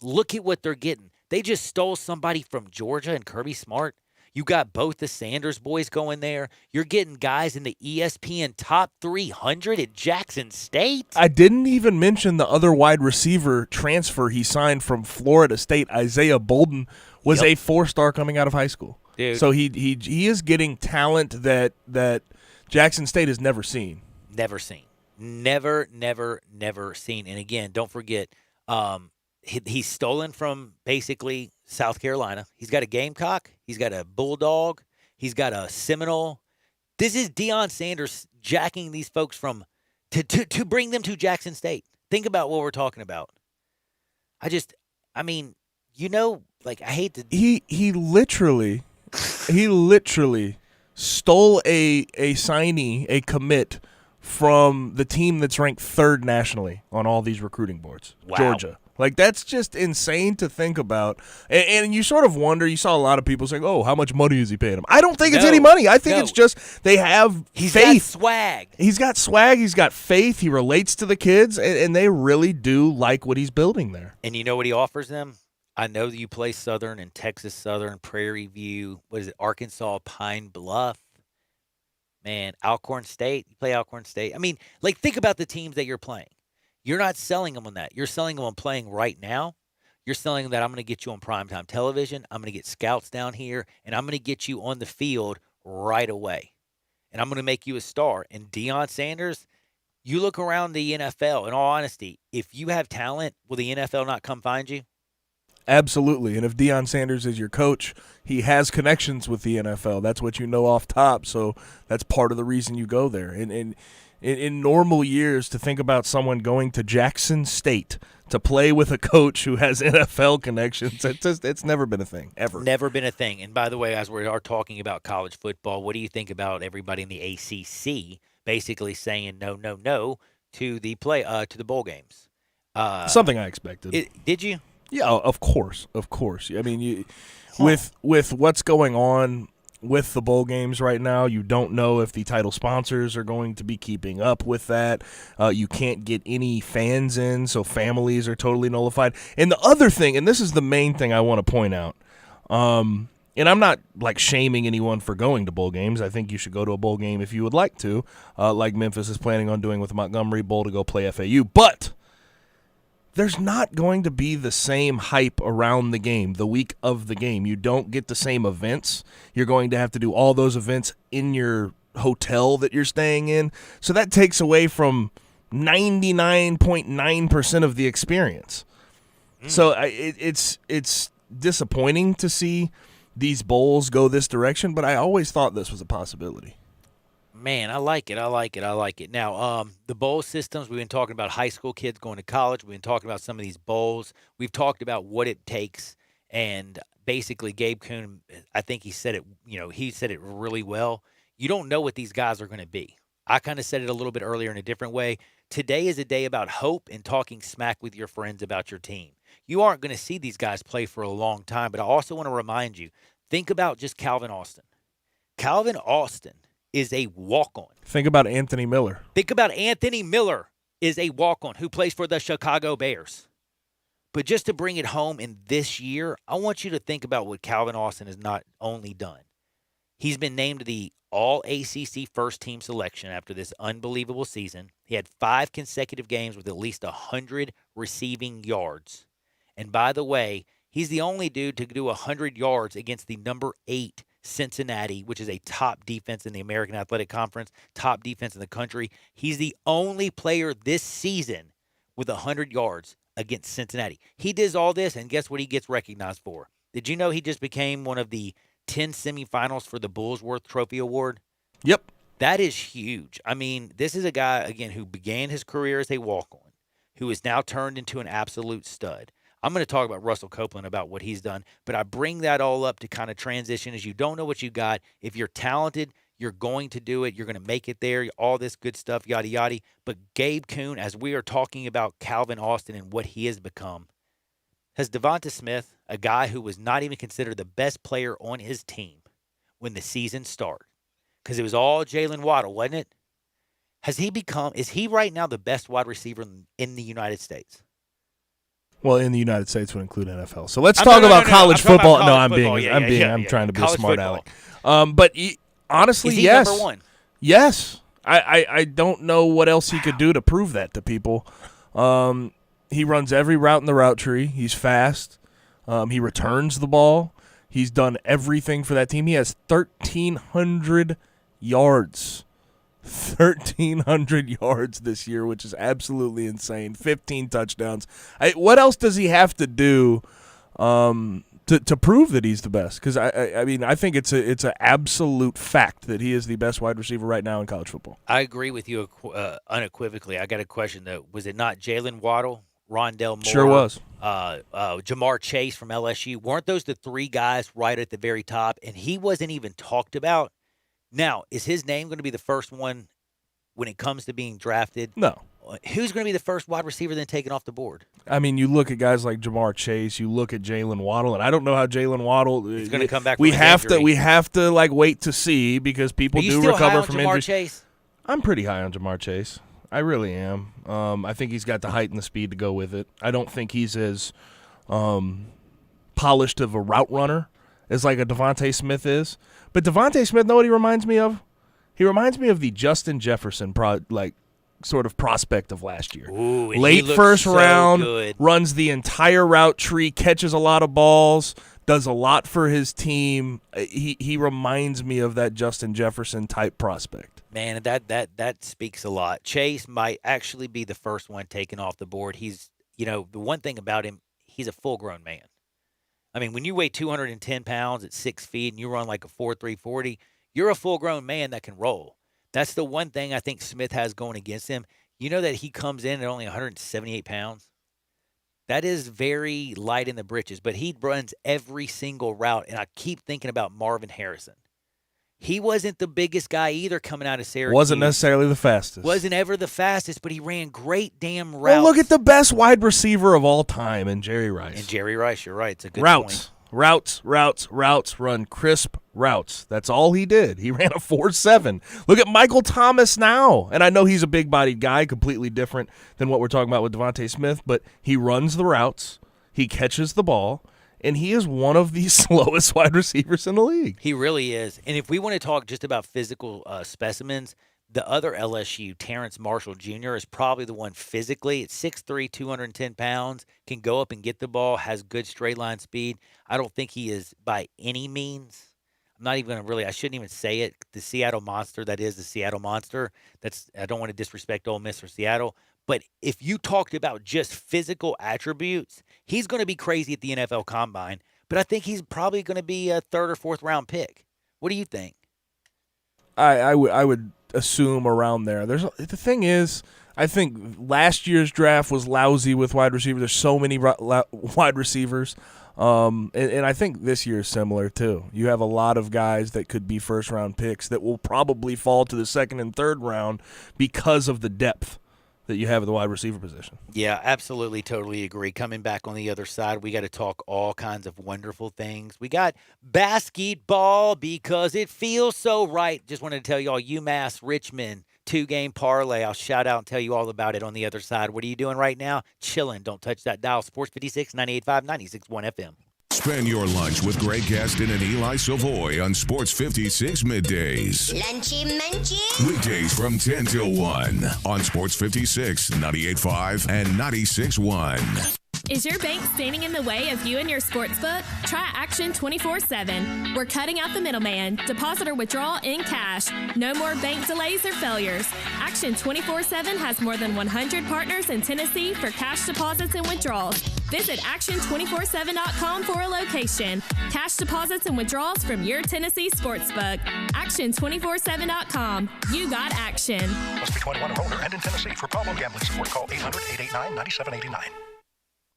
Look at what they're getting. They just stole somebody from Georgia and Kirby Smart. You got both the Sanders boys going there. You're getting guys in the ESPN top 300 at Jackson State. I didn't even mention the other wide receiver transfer he signed from Florida State. Isaiah Bolden was a 4-star coming out of high school. Dude. So he is getting talent that Jackson State has never seen. Never seen. Never seen. And again, don't forget, he's stolen from basically South Carolina. He's got a Gamecock. He's got a Bulldog. He's got a Seminole. This is Deion Sanders jacking these folks from to bring them to Jackson State. Think about what we're talking about. I hate to. He literally stole a signee, a commit from the team that's ranked 3rd nationally on all these recruiting boards. Wow. Georgia. Like, that's just insane to think about. And you sort of wonder, you saw a lot of people saying, oh, how much money is he paying him? I don't think it's any money. I think it's just they have He's faith. got swag. He's got swag. He's got faith. He relates to the kids, and they really do like what he's building there. And you know what he offers them? I know that you play Southern and Texas Southern, Prairie View. What is it? Arkansas, Pine Bluff. Man, Alcorn State. You play Alcorn State. I mean, think about the teams that you're playing. You're not selling them on that. You're selling them on playing right now. You're selling them that I'm going to get you on primetime television. I'm going to get scouts down here, and I'm going to get you on the field right away. And I'm going to make you a star. And Deion Sanders, you look around the NFL, in all honesty, if you have talent, will the NFL not come find you? Absolutely. And if Deion Sanders is your coach, he has connections with the NFL. That's what you know off top. So that's part of the reason you go there. And in normal years, to think about someone going to Jackson State to play with a coach who has NFL connections, it's never been a thing, ever. Never been a thing. And by the way, as we are talking about college football, what do you think about everybody in the ACC basically saying no to the bowl games? Something I expected. Did you? Yeah, of course. I mean, with what's going on with the bowl games right now, you don't know if the title sponsors are going to be keeping up with that. You can't get any fans in, so families are totally nullified. And the other thing, and this is the main thing I want to point out, and I'm not shaming anyone for going to bowl games. I think you should go to a bowl game if you would like to, like Memphis is planning on doing with the Montgomery Bowl to go play FAU. But there's not going to be the same hype around the game, the week of the game. You don't get the same events. You're going to have to do all those events in your hotel that you're staying in. So that takes away from 99.9% of the experience. So it's disappointing to see these bowls go this direction, but I always thought this was a possibility. Man, I like it. Now, the bowl systems, we've been talking about high school kids going to college. We've been talking about some of these bowls. We've talked about what it takes. And basically, Gabe Kuhn, I think he said it, he said it really well. You don't know what these guys are going to be. I kind of said it a little bit earlier in a different way. Today is a day about hope and talking smack with your friends about your team. You aren't going to see these guys play for a long time, but I also want to remind you, think about just Calvin Austin. Calvin Austin is a walk-on. Think about Anthony Miller. Anthony Miller is a walk-on who plays for the Chicago Bears. But just to bring it home in this year, I want you to think about what Calvin Austin has not only done. He's been named the All-ACC first-team selection after this unbelievable season. He had 5 consecutive games with at least 100 receiving yards. And by the way, he's the only dude to do 100 yards against the number 8 Cincinnati, which is a top defense in the American Athletic Conference, top defense in the country. He's the only player this season with 100 yards against Cincinnati. He does all this, and guess what he gets recognized for? Did you know he just became one of the 10 semifinals for the Bullsworth Trophy Award? Yep. That is huge. I mean, this is a guy, again, who began his career as a walk-on, who is now turned into an absolute stud. I'm going to talk about Russell Copeland, about what he's done, but I bring that all up to kind of transition as you don't know what you got. If you're talented, you're going to do it. You're going to make it there, all this good stuff, yada, yada. But Gabe Kuhn, as we are talking about Calvin Austin and what he has become, has Devonta Smith, a guy who was not even considered the best player on his team when the season started, because it was all Jalen Waddle, wasn't it? Is he right now the best wide receiver in the United States? Well, in the United States would include NFL. So let's talk about college football. No, I'm trying to be a smart aleck. But honestly, is he yes. number one? Yes. I don't know what else he could do to prove that to people. He runs every route in the route tree. He's fast. He returns the ball. He's done everything for that team. He has 1,300 yards. 1,300 yards this year, which is absolutely insane. 15 touchdowns. What else does he have to do to prove that he's the best? Because I mean, I think it's an absolute fact that he is the best wide receiver right now in college football. I agree with you unequivocally. I got a question though. Was it not Jalen Waddle, Rondell Moore? Sure was. Jamar Chase from LSU. Weren't those the three guys right at the very top? And he wasn't even talked about. Now, is his name going to be the first one when it comes to being drafted? No. Who's going to be the first wide receiver then taken off the board? I mean, you look at guys like Jamar Chase, you look at Jalen Waddle, and I don't know how Jalen Waddle is going to come back. We have to like wait to see, because people do recover from injuries. Chase? I'm pretty high on Jamar Chase. I really am. I think he's got the height and the speed to go with it. I don't think he's as polished of a route runner as like a Devontae Smith is. But Devontae Smith, know what he reminds me of? He reminds me of the Justin Jefferson sort of prospect of last year. Ooh, late first round, runs the entire route tree, catches a lot of balls, does a lot for his team. He reminds me of that Justin Jefferson type prospect. Man, that speaks a lot. Chase might actually be the first one taken off the board. He's, the one thing about him, he's a full-grown man. I mean, when you weigh 210 pounds at 6 feet and you run like a 4.3 40, you're a full-grown man that can roll. That's the one thing I think Smith has going against him. You know that he comes in at only 178 pounds? That is very light in the britches, but he runs every single route, and I keep thinking about Marvin Harrison. He wasn't the biggest guy either coming out of Syracuse. Wasn't necessarily the fastest. Wasn't ever the fastest, but he ran great damn routes. Well, look at the best wide receiver of all time in Jerry Rice. And Jerry Rice, you're right. It's a good point. Routes, run crisp routes. That's all he did. He ran a 4.7. Look at Michael Thomas now. And I know he's a big-bodied guy, completely different than what we're talking about with Devontae Smith, but he runs the routes, he catches the ball, and he is one of the slowest wide receivers in the league. He really is. And if we want to talk just about physical specimens, the other LSU, Terrence Marshall Jr., is probably the one physically. At 6'3", 210 pounds, can go up and get the ball, has good straight line speed. I don't think he is by any means. I'm not even going to I shouldn't even say it. The Seattle Monster, that is the Seattle Monster. I don't want to disrespect Ole Miss or Seattle. But if you talked about just physical attributes, he's going to be crazy at the NFL Combine. But I think he's probably going to be a 3rd or 4th round pick. What do you think? I would assume around there. The thing is, I think last year's draft was lousy with wide receivers. There's so many wide receivers. And I think this year is similar too. You have a lot of guys that could be first-round picks that will probably fall to the 2nd and 3rd round because of the depth that you have at the wide receiver position. Yeah, absolutely, totally agree. Coming back on the other side, we got to talk all kinds of wonderful things. We got basketball because it feels so right. Just wanted to tell you all, UMass Richmond 2-game parlay. I'll shout out and tell you all about it on the other side. What are you doing right now? Chilling. Don't touch that dial. Sports 56, 98.5, 96.1 FM. Spend your lunch with Greg Gaston and Eli Savoy on Sports 56 Middays. Lunchy munchy. Weekdays from 10 till 1 on Sports 56, 98.5, and 96.1. Is your bank standing in the way of you and your sportsbook? Try Action 24/7. We're cutting out the middleman. Deposit or withdrawal in cash. No more bank delays or failures. Action 24/7 has more than 100 partners in Tennessee for cash deposits and withdrawals. Visit action247.com for a location. Cash deposits and withdrawals from your Tennessee sportsbook. Action247.com. You got action. Must be 21 or older and in Tennessee. For problem gambling support, call 800-889-9789.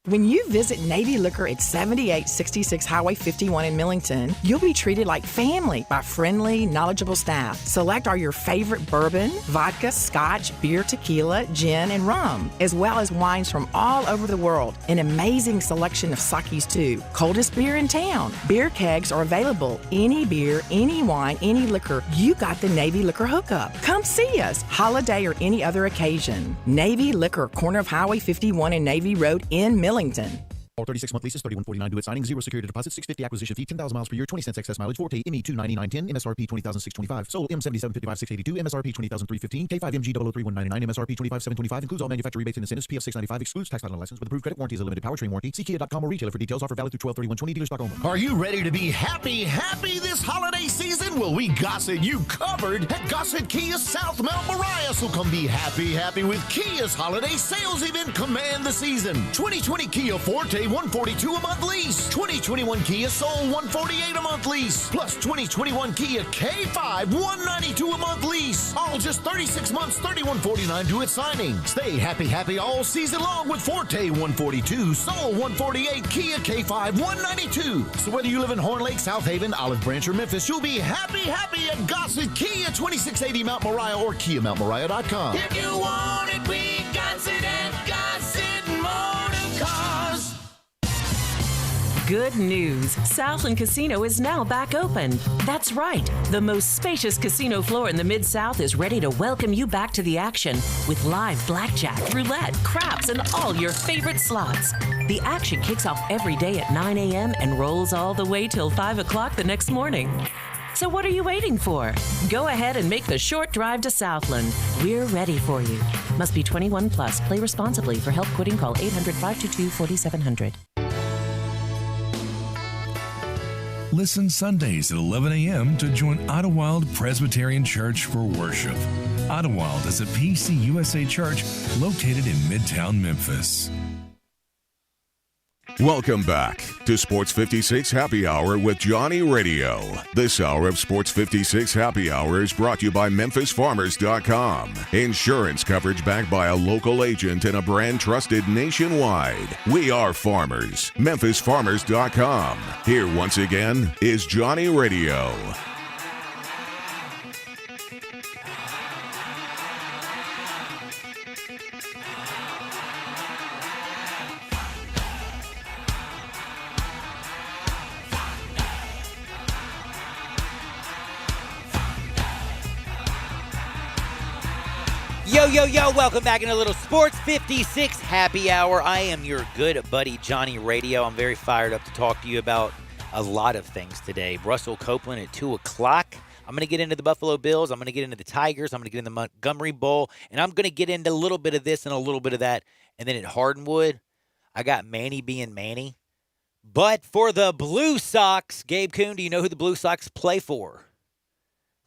When you visit Navy Liquor at 7866 Highway 51 in Millington, you'll be treated like family by friendly, knowledgeable staff. Select are your favorite bourbon, vodka, scotch, beer, tequila, gin, and rum, as well as wines from all over the world. An amazing selection of sakis, too. Coldest beer in town. Beer kegs are available. Any beer, any wine, any liquor. You got the Navy Liquor hookup. Come see us, holiday or any other occasion. Navy Liquor, corner of Highway 51 and Navy Road in Millington. All 36-month leases, $31.49 due at signing, 0 security deposit, $650 acquisition fee, 10,000 miles per year, 20 cents excess mileage, Forte, ME 299.10, MSRP 20,625, Soul M7755 682, MSRP 20,315, K5MG 003-199, MSRP 25,725, includes all manufacturer rebates and incentives, PF 695, excludes tax title license with approved credit warranty is a limited powertrain warranty. See Kia.com or retailer for details. Offer valid through 12/31/20, dealer stock only. Are you ready to be happy this holiday season? Well, we Gossett you covered at Gossett Kia South Mount Moriah. So come be happy with Kia's holiday sales event. Command the season. 2020 Kia Forte, $142 a month lease. 2021 Kia Soul, $148 a month lease. Plus 2021 Kia K5, $192 a month lease. All just 36 months, $31.49 due at signing. Stay happy all season long with Forte, $142, Soul, $148, Kia K5, $192. So whether you live in Horn Lake, South Haven, Olive Branch, or Memphis, you'll be happy at Gossett Kia, 2680 Mount Moriah or KiaMountMoriah.com. If you want it, we got it at Gossett Motor Cars. Good news. Southland Casino is now back open. That's right. The most spacious casino floor in the Mid-South is ready to welcome you back to the action with live blackjack, roulette, craps, and all your favorite slots. The action kicks off every day at 9 a.m. and rolls all the way till 5 o'clock the next morning. So what are you waiting for? Go ahead and make the short drive to Southland. We're ready for you. Must be 21 plus. Play responsibly. For help quitting, call 800-522-4700. Listen Sundays at 11 a.m. to join Idlewild Presbyterian Church for worship. Idlewild is a PCUSA church located in Midtown Memphis. Welcome back to Sports 56 Happy Hour with Johnny Radio. This hour of Sports 56 Happy Hour is brought to you by MemphisFarmers.com. Insurance coverage backed by a local agent and a brand trusted nationwide. We are farmers. MemphisFarmers.com. Here once again is Johnny Radio. Yo, welcome back in a little Sports 56 Happy Hour. I am your good buddy, Johnny Radio. I'm very fired up to talk to you about a lot of things today. Russell Copeland at 2 o'clock. I'm going to get into the Buffalo Bills. I'm going to get into the Tigers. I'm going to get into the Montgomery Bowl. And I'm going to get into a little bit of this and a little bit of that. And then at Hardwood, I got Manny being Manny. But for the Blue Sox, Gabe Kuhn, do you know who the Blue Sox play for?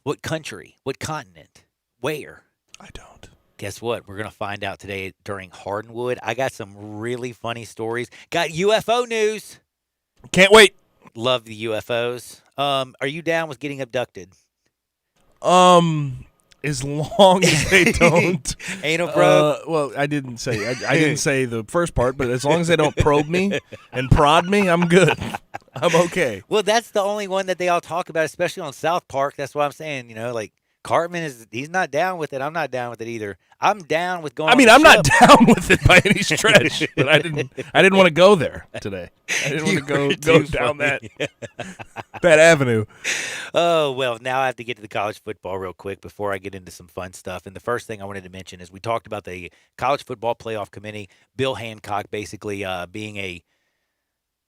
What country? What continent? Where? I don't. Guess what? We're going to find out today during Hardwood. I got some really funny stories. Got UFO news. Can't wait. Love the UFOs. Are you down with getting abducted? As long as they don't anal probe. Well, I didn't say I didn't say the first part, but as long as they don't probe me and prod me, I'm good. I'm okay. Well, that's the only one that they all talk about, especially on South Park. That's why I'm saying, like Cartman he's not down with it. I'm not down with it either. I'm down with going. I mean, I'm not down with it by any stretch, but I didn't want to go there today. I didn't want to go down that avenue. Oh, well, now I have to get to the college football real quick before I get into some fun stuff. And the first thing I wanted to mention is we talked about the College Football Playoff Committee, Bill Hancock basically being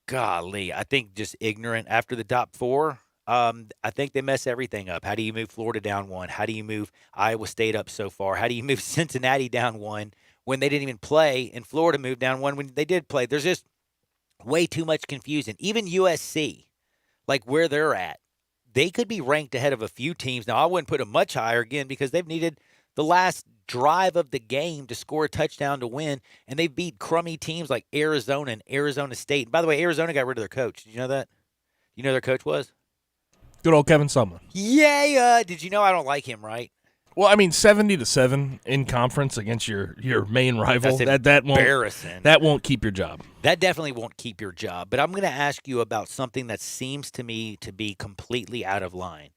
I think just ignorant after the top four. I think they mess everything up. How do you move Florida down one? How do you move Iowa State up so far? How do you move Cincinnati down one when they didn't even play, and Florida moved down one when they did play. There's just way too much confusion. Even USC, like where they're at, they could be ranked ahead of a few teams. Now, I wouldn't put them much higher again because they've needed the last drive of the game to score a touchdown to win, and they beat crummy teams like Arizona and Arizona State. And by the way, Arizona got rid of their coach. Did you know that? You know who their coach was? Good old Kevin Sumlin. Yeah. Did you know I don't like him, right? Well, I mean, 70-7 in conference against your main rival. That's that won't, embarrassing. That won't keep your job. That definitely won't keep your job. But I'm going to ask you about something that seems to me to be completely out of line.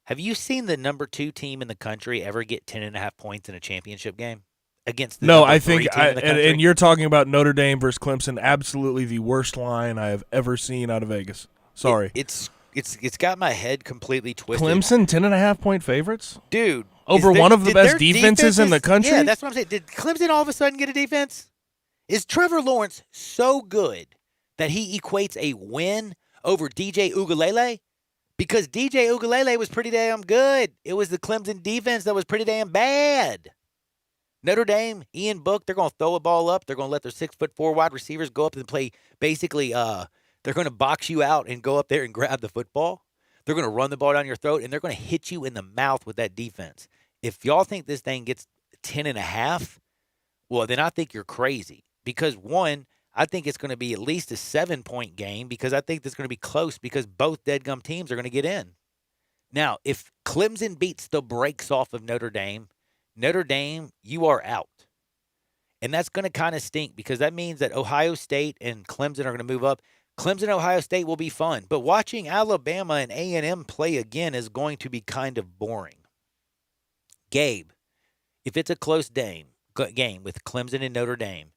Have you seen the number 2 team in the country ever get 10.5 points in a championship game against the number 3 team in the country? And you're talking about Notre Dame versus Clemson, absolutely the worst line I have ever seen out of Vegas. Sorry. It's got my head completely twisted. Clemson 10.5 point favorites? Dude. Over one of the best defenses in the country? Yeah, that's what I'm saying. Did Clemson all of a sudden get a defense? Is Trevor Lawrence so good that he equates a win over DJ Uiagalelei? Because DJ Uiagalelei was pretty damn good. It was the Clemson defense that was pretty damn bad. Notre Dame, Ian Book, they're going to throw a ball up. They're going to let their 6'4" wide receivers go up and play basically they're going to box you out and go up there and grab the football. They're going to run the ball down your throat, and they're going to hit you in the mouth with that defense. If y'all think this thing gets 10.5, well, then I think you're crazy. Because, one, I think it's going to be at least a 7-point game because I think it's going to be close because both deadgum teams are going to get in. Now, if Clemson beats the brakes off of Notre Dame, you are out. And that's going to kind of stink because that means that Ohio State and Clemson are going to move up. Clemson, Ohio State will be fun, but watching Alabama and A&M play again is going to be kind of boring. Gabe, if it's a close game with Clemson and Notre Dame,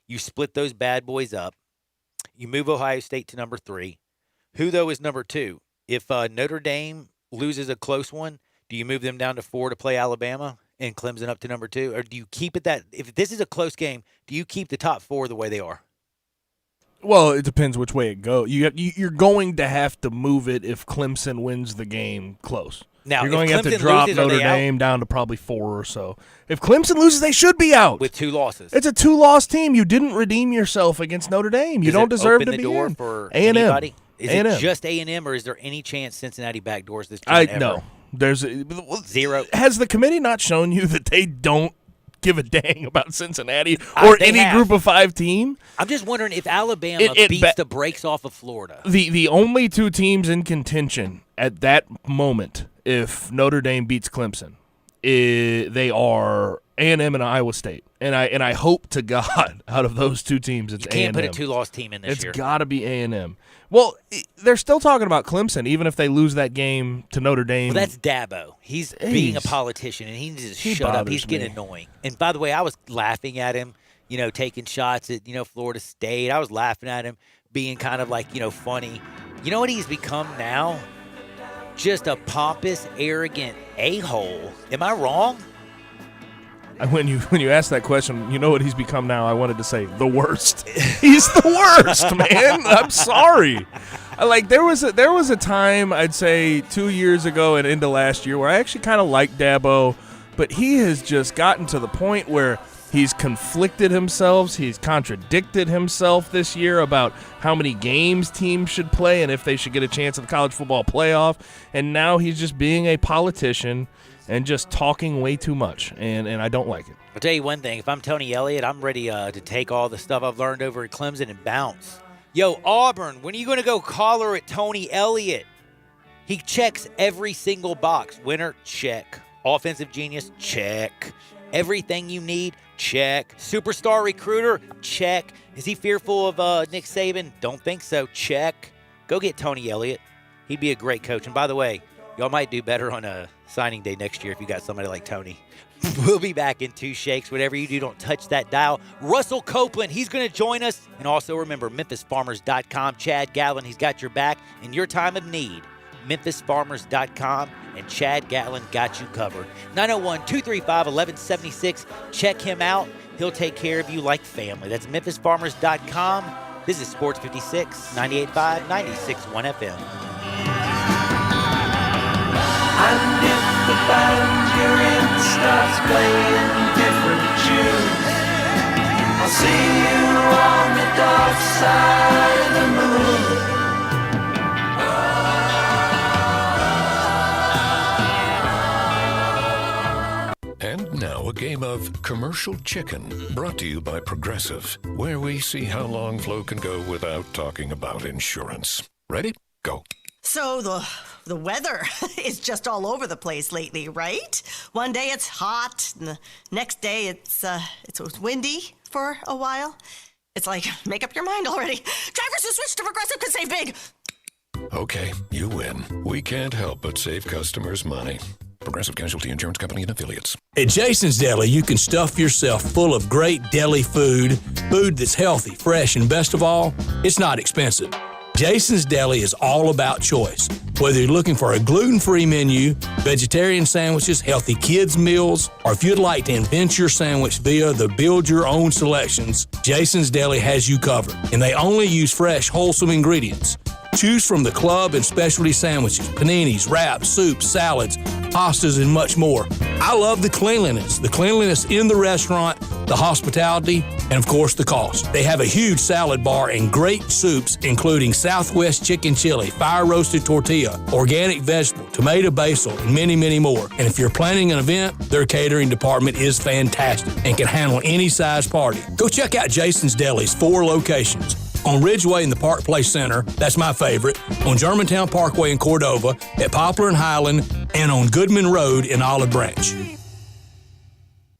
you split those bad boys up. You move Ohio State to number 3. Who, though, is number 2? If Notre Dame loses a close one, do you move them down to 4 to play Alabama and Clemson up to number 2? Or do you keep it that – if this is a close game, do you keep the top 4 the way they are? Well, it depends which way it goes. You're going to have to move it if Clemson wins the game close. Now, you're going to have to Clemson drop loses, Notre Dame down to probably 4 or so. If Clemson loses, they should be out. With 2 losses. It's a 2-loss team. You didn't redeem yourself against Notre Dame. You don't deserve to be in. Open the door for A&M. anybody? Is A&M. it just A&M, or is there any chance Cincinnati backdoors this joint ever? No. There's 0. Has the committee not shown you that they don't give a dang about Cincinnati or any group of 5 team? I'm just wondering if Alabama beats the brakes off of Florida. The only 2 teams in contention at that moment, if Notre Dame beats Clemson, they are A&M and Iowa State. And I hope to God out of those 2 teams it's A&M. You can't put a 2-loss team in this year. It's got to be A&M. Well, they're still talking about Clemson, even if they lose that game to Notre Dame. Well, that's Dabo. He's being a politician, and he needs to shut up. He's getting annoying. And by the way, I was laughing at him, taking shots at, Florida State. I was laughing at him, being kind of like, funny. You know what he's become now? Just a pompous, arrogant a-hole. Am I wrong? When you ask that question, you know what he's become now? I wanted to say the worst. He's the worst, man. I'm sorry. There was a time, I'd say 2 years ago and into last year, where I actually kind of liked Dabo, but he has just gotten to the point where he's conflicted himself. He's contradicted himself this year about how many games teams should play and if they should get a chance at the college football playoff. And now he's just being a politician and just talking way too much, and I don't like it. I'll tell you one thing. If I'm Tony Elliott, I'm ready to take all the stuff I've learned over at Clemson and bounce. Yo, Auburn, when are you going to go collar at Tony Elliott? He checks every single box. Winner, check. Offensive genius, check. Everything you need, check. Superstar recruiter, check. Is he fearful of Nick Saban? Don't think so. Check. Go get Tony Elliott. He'd be a great coach. And by the way, y'all might do better on a signing day next year if you got somebody like Tony. We'll be back in 2 shakes. Whatever you do, don't touch that dial. Russell Copeland, he's going to join us. And also remember, MemphisFarmers.com. Chad Gatlin, he's got your back in your time of need. MemphisFarmers.com, and Chad Gatlin got you covered. 901-235-1176. Check him out. He'll take care of you like family. That's MemphisFarmers.com. This is Sports 56, 98.5, 96.1 FM. And if the band you're in starts playing different tunes, side of the moon. And now a game of Commercial Chicken, brought to you by Progressive, where we see how long Flo can go without talking about insurance. Ready? Go. So the weather is just all over the place lately, right? One day it's hot, and the next day it's windy for a while. It's like, make up your mind already. Drivers who switch to Progressive could save big. Okay, you win. We can't help but save customers money. Progressive Casualty Insurance Company and Affiliates. At Jason's Deli, you can stuff yourself full of great deli food that's healthy, fresh, and best of all, it's not expensive. Jason's Deli is all about choice. Whether you're looking for a gluten-free menu, vegetarian sandwiches, healthy kids' meals, or if you'd like to invent your sandwich via the Build Your Own selections, Jason's Deli has you covered. And they only use fresh, wholesome ingredients. Choose from the club and specialty sandwiches, paninis, wraps, soups, salads, pastas, and much more. I love the cleanliness in the restaurant, the hospitality, and of course the cost. They have a huge salad bar and great soups, including Southwest chicken chili, fire roasted tortilla, organic vegetable, tomato basil, and many, many more. And if you're planning an event, their catering department is fantastic and can handle any size party. Go check out Jason's Deli's 4 locations. On Ridgeway in the Park Place Center, that's my favorite, on Germantown Parkway in Cordova, at Poplar and Highland, and on Goodman Road in Olive Branch.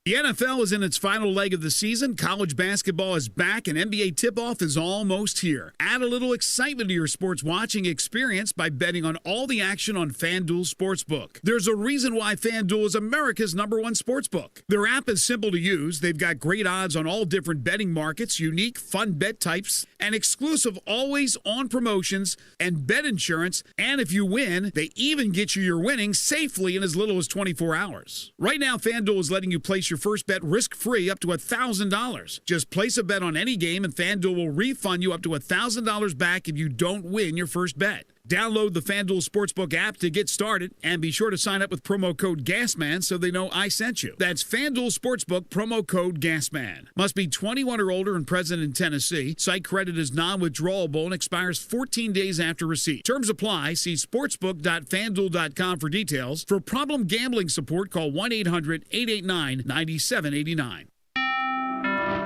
The NFL is in its final leg of the season. College basketball is back, and NBA tip-off is almost here. Add a little excitement to your sports watching experience by betting on all the action on FanDuel Sportsbook. There's a reason why FanDuel is America's #1 sportsbook. Their app is simple to use. They've got great odds on all different betting markets, unique, fun bet types, and exclusive always-on promotions and bet insurance. And if you win, they even get you your winnings safely in as little as 24 hours. Right now, FanDuel is letting you place your first bet risk-free up to $1,000. Just place a bet on any game and FanDuel will refund you up to $1,000 back if you don't win your first bet. Download the FanDuel Sportsbook app to get started and be sure to sign up with promo code GASMAN so they know I sent you. That's FanDuel Sportsbook, promo code GASMAN. Must be 21 or older and present in Tennessee. Site credit is non-withdrawable and expires 14 days after receipt. Terms apply. See sportsbook.fanduel.com for details. For problem gambling support, call 1-800-889-9789.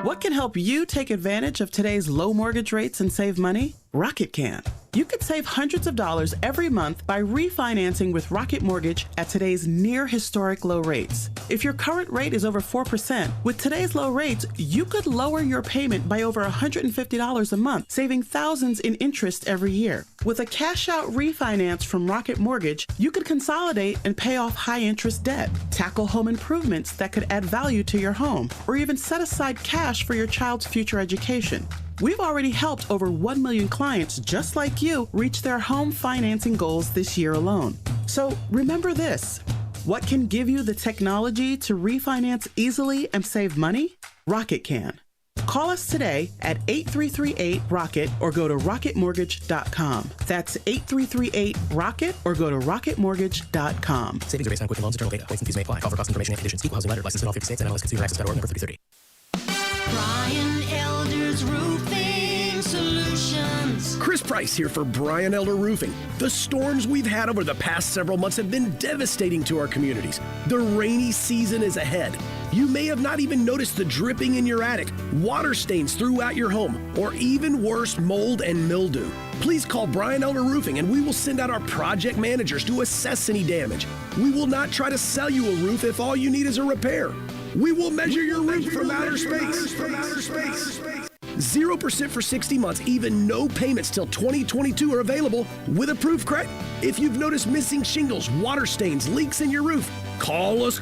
What can help you take advantage of today's low mortgage rates and save money? Rocket can. You could save hundreds of dollars every month by refinancing with Rocket Mortgage at today's near historic low rates. If your current rate is over 4%, with today's low rates, you could lower your payment by over $150 a month, saving thousands in interest every year. With a cash-out refinance from Rocket Mortgage, you could consolidate and pay off high-interest debt, tackle home improvements that could add value to your home, or even set aside cash for your child's future education. We've already helped over 1 million clients just like you reach their home financing goals this year alone. So remember this. What can give you the technology to refinance easily and save money? Rocket can. Call us today at 8338-ROCKET or go to rocketmortgage.com. That's 8338-ROCKET or go to rocketmortgage.com. Savings are based on quick loans, internal data. Points and fees may apply. Call for cost information and conditions. Equal housing letter. License in all 50 states and NMLSconsumerAccess.org number 3330. Brian Elder's Roofing Solutions. Chris Price here for Brian Elder Roofing. The storms we've had over the past several months have been devastating to our communities. The rainy season is ahead. You may have not even noticed the dripping in your attic, water stains throughout your home, or even worse, mold and mildew. Please call Brian Elder Roofing and we will send out our project managers to assess any damage. We will not try to sell you a roof if all you need is a repair. We will measure your roof from outer space. 0% for 60 months, even no payments till 2022 are available with approved credit. If you've noticed missing shingles, water stains, leaks in your roof, call us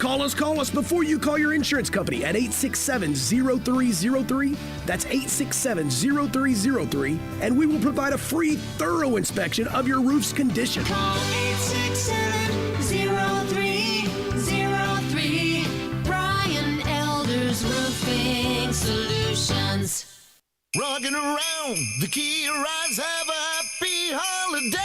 before you call your insurance company at 867-0303. That's 867-0303, and we will provide a free, thorough inspection of your roof's condition. Call 867-0303. Brian Elder's Roofing Solutions. Rocking around the key rides, have a happy holiday. holiday.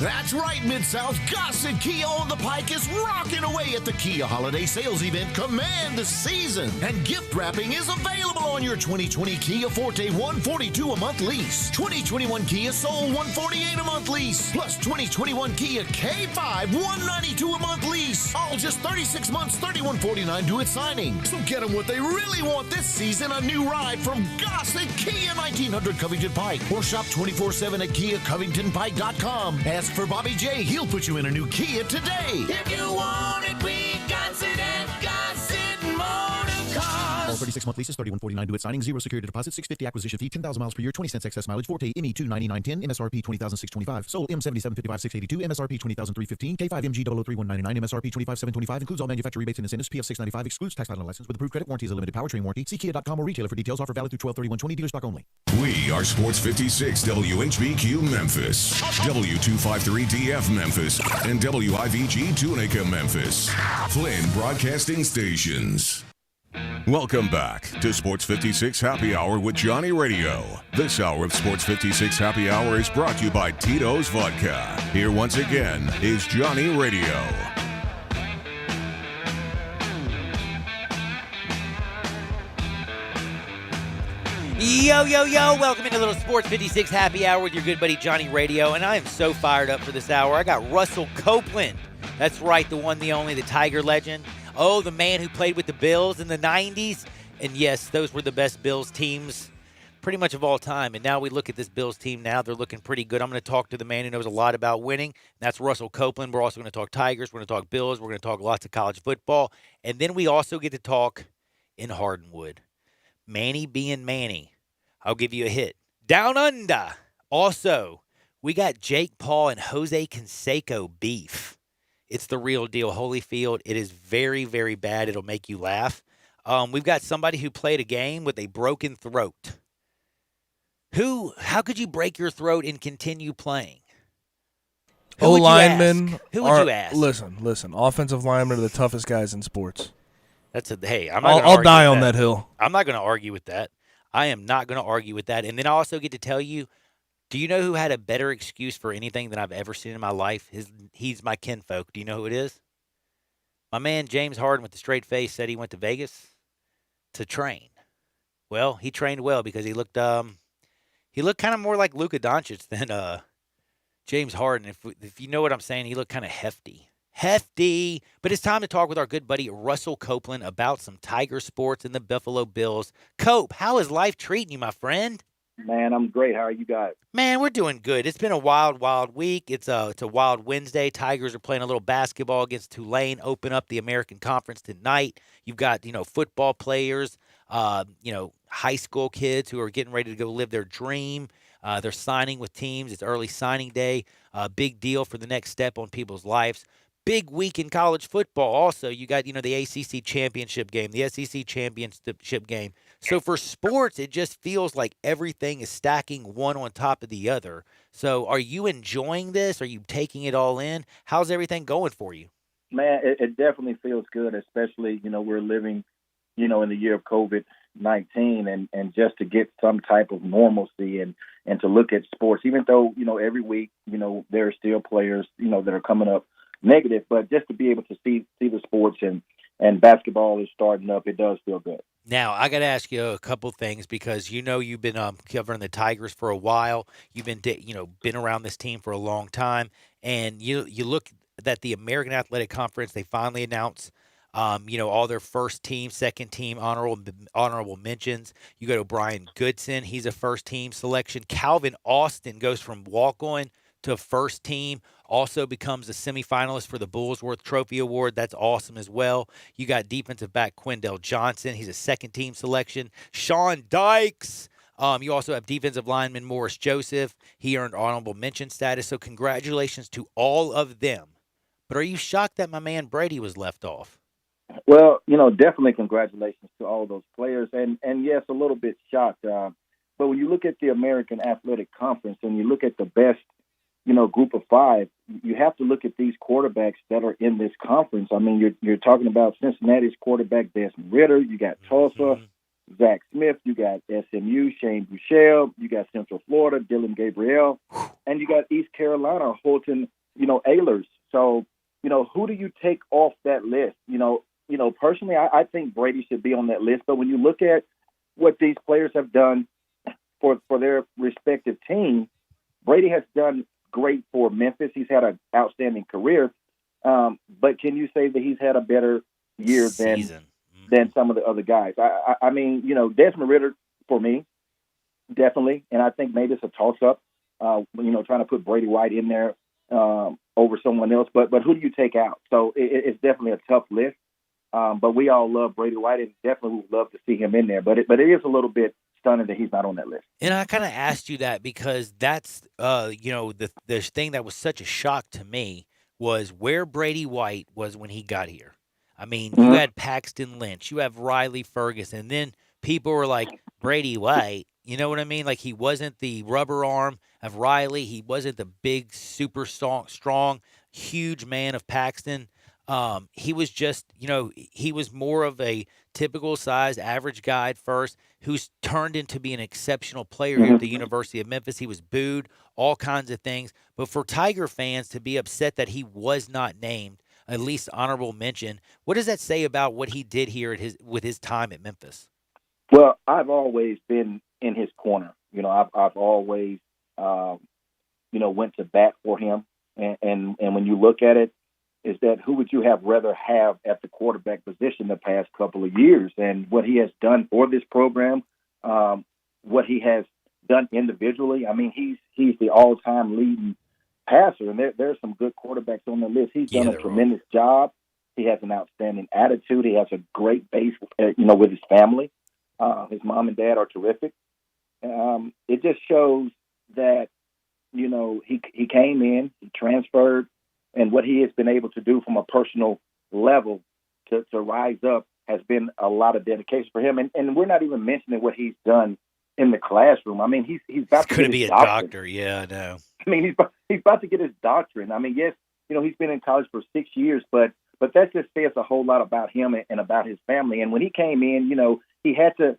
That's right, Mid-South. Gossett Kia on the Pike is rocking away at the Kia Holiday Sales Event Command the Season. And gift wrapping is available on your 2020 Kia Forte $142 a month lease, 2021 Kia Soul $148 a month lease, plus 2021 Kia K5 $192 a month lease. All just 36 months, $3149 due at signing. So get them what they really want this season, a new ride from Gossett Kia 1900 Covington Pike. Or shop 24/7 at KiaCovingtonPike.com. Ask for Bobby J. He'll put you in a new Kia today. If you want it, we got it at Gossett Motor Cars. All 36-month leases, $3149 due at signing, 0 security deposit, $650 acquisition fee, 10,000 miles per year, 20 cents excess mileage, Forte ME 29910, MSRP $20,625, Soul M7755,682, MSRP $20,315, K5 MG 003,199, MSRP $25,725, includes all manufacturer rebates and incentives, PF 695, excludes tax, title, and license with approved credit, warranty is a limited powertrain warranty. See Kia.com or retailer for details. Offer valid through 12/31/20, dealer stock only. We are Sports 56 WHBQ Memphis, W253DF Memphis, and WIVG Tunica Memphis. Flynn Broadcasting Stations. Welcome back to Sports 56 Happy Hour with Johnny Radio. This hour of Sports 56 Happy Hour is brought to you by Tito's Vodka. Here once again is Johnny Radio. Yo, yo, yo, welcome into a little Sports 56 Happy Hour with your good buddy Johnny Radio, and I am so fired up for this hour. I got Russell Copeland. That's right, the one, the only, the Tiger legend. Oh, the man who played with the Bills in the 90s. And yes, those were the best Bills teams pretty much of all time. And now we look at this Bills team now. They're looking pretty good. I'm going to talk to the man who knows a lot about winning. And that's Russell Copeland. We're also going to talk Tigers. We're going to talk Bills. We're going to talk lots of college football. And then we also get to talk in Hardwood. Manny being Manny. I'll give you a hit. Down Under. Also, we got Jake Paul and Jose Canseco beef. It's the real deal, Holyfield. It is very, very bad. It'll make you laugh. We've got somebody who played a game with a broken throat. How could you break your throat and continue playing? O-linemen. Who would you ask? Listen. Offensive linemen are the toughest guys in sports. I'll die on that hill. I'm not going to argue with that. I am not going to argue with that. And then I also get to tell you, do you know who had a better excuse for anything than I've ever seen in my life? He's my kinfolk. Do you know who it is? My man James Harden with the straight face said he went to Vegas to train. Well, he trained well because he looked kind of more like Luka Doncic than James Harden. If you know what I'm saying, he looked kind of hefty. But it's time to talk with our good buddy Russell Copeland about some Tiger sports and the Buffalo Bills. Cope, how is life treating you, my friend? Man, I'm great. How are you guys? Man, we're doing good. It's been a wild, wild week. It's a wild Wednesday. Tigers are playing a little basketball against Tulane. Open up the American Conference tonight. You've got, football players, high school kids who are getting ready to go live their dream. They're signing with teams. It's early signing day. Big deal for the next step on people's lives. Big week in college football. Also, you got, the ACC championship game, the SEC championship game. So for sports, it just feels like everything is stacking one on top of the other. So are you enjoying this? Are you taking it all in? How's everything going for you? Man, it definitely feels good, especially, we're living, in the year of COVID-19 and just to get some type of normalcy and to look at sports, even though, every week, there are still players, that are coming up negative, but just to be able to see the sports and basketball is starting up, it does feel good. Now, I got to ask you a couple things because you've been covering the Tigers for a while. You've been been around this team for a long time, and you look at the American Athletic Conference. They finally announced all their first team, second team, honorable mentions. You go to Brian Goodson. He's a first team selection. Calvin Austin goes from walk-on to first team, also becomes a semifinalist for the Bullsworth Trophy Award. That's awesome as well. You got defensive back Quindell Johnson. He's a second team selection. Sean Dykes. You also have defensive lineman Morris Joseph. He earned honorable mention status. So congratulations to all of them. But are you shocked that my man Brady was left off? Well, definitely congratulations to all those players. And yes, a little bit shocked. But when you look at the American Athletic Conference and you look at the best, group of five, you have to look at these quarterbacks that are in this conference. I mean, you're talking about Cincinnati's quarterback, Desmond Ridder. You got Tulsa, Zach Smith, you got SMU, Shane Buechele, you got Central Florida, Dylan Gabriel, and you got East Carolina, Holton, Ahlers. So, who do you take off that list? Personally, I think Brady should be on that list. But when you look at what these players have done for their respective teams, Brady has done great for Memphis. He's had an outstanding career. But can you say that he's had a better year than some of the other guys? I mean, Desmond Ridder, for me, definitely. And I think maybe it's a toss-up, trying to put Brady White in there over someone else. But who do you take out? So it's definitely a tough list. But we all love Brady White and definitely would love to see him in there. But it is a little bit stunning that he's not on that list. And I kind of asked you that because that's, the thing that was such a shock to me was where Brady White was when he got here. I mean, you had Paxton Lynch, you have Riley Ferguson, and then people were like, Brady White, you know what I mean? Like, he wasn't the rubber arm of Riley. He wasn't the big, super strong, huge man of Paxton. He was just, he was more of a typical size average guy at first who's turned into be an exceptional player here at the University of Memphis. He was booed, all kinds of things. But for Tiger fans to be upset that he was not named, at least honorable mention, what does that say about what he did here with his time at Memphis? Well, I've always been in his corner. I've always, went to bat for him. And when you look at it, is that who would you have rather have at the quarterback position the past couple of years? And what he has done for this program, what he has done individually. I mean, he's the all-time leading passer, and there's some good quarterbacks on the list. He's done a tremendous job. He has an outstanding attitude. He has a great base, with his family. His mom and dad are terrific. It just shows that, he came in, he transferred, and what he has been able to do from a personal level to rise up has been a lot of dedication for him. And we're not even mentioning what he's done in the classroom. I mean, he's about to be a doctor. Yeah, I know. I mean, he's about to get his doctorate. I mean, yes, he's been in college for 6 years, but that just says a whole lot about him and about his family. And when he came in, he had to,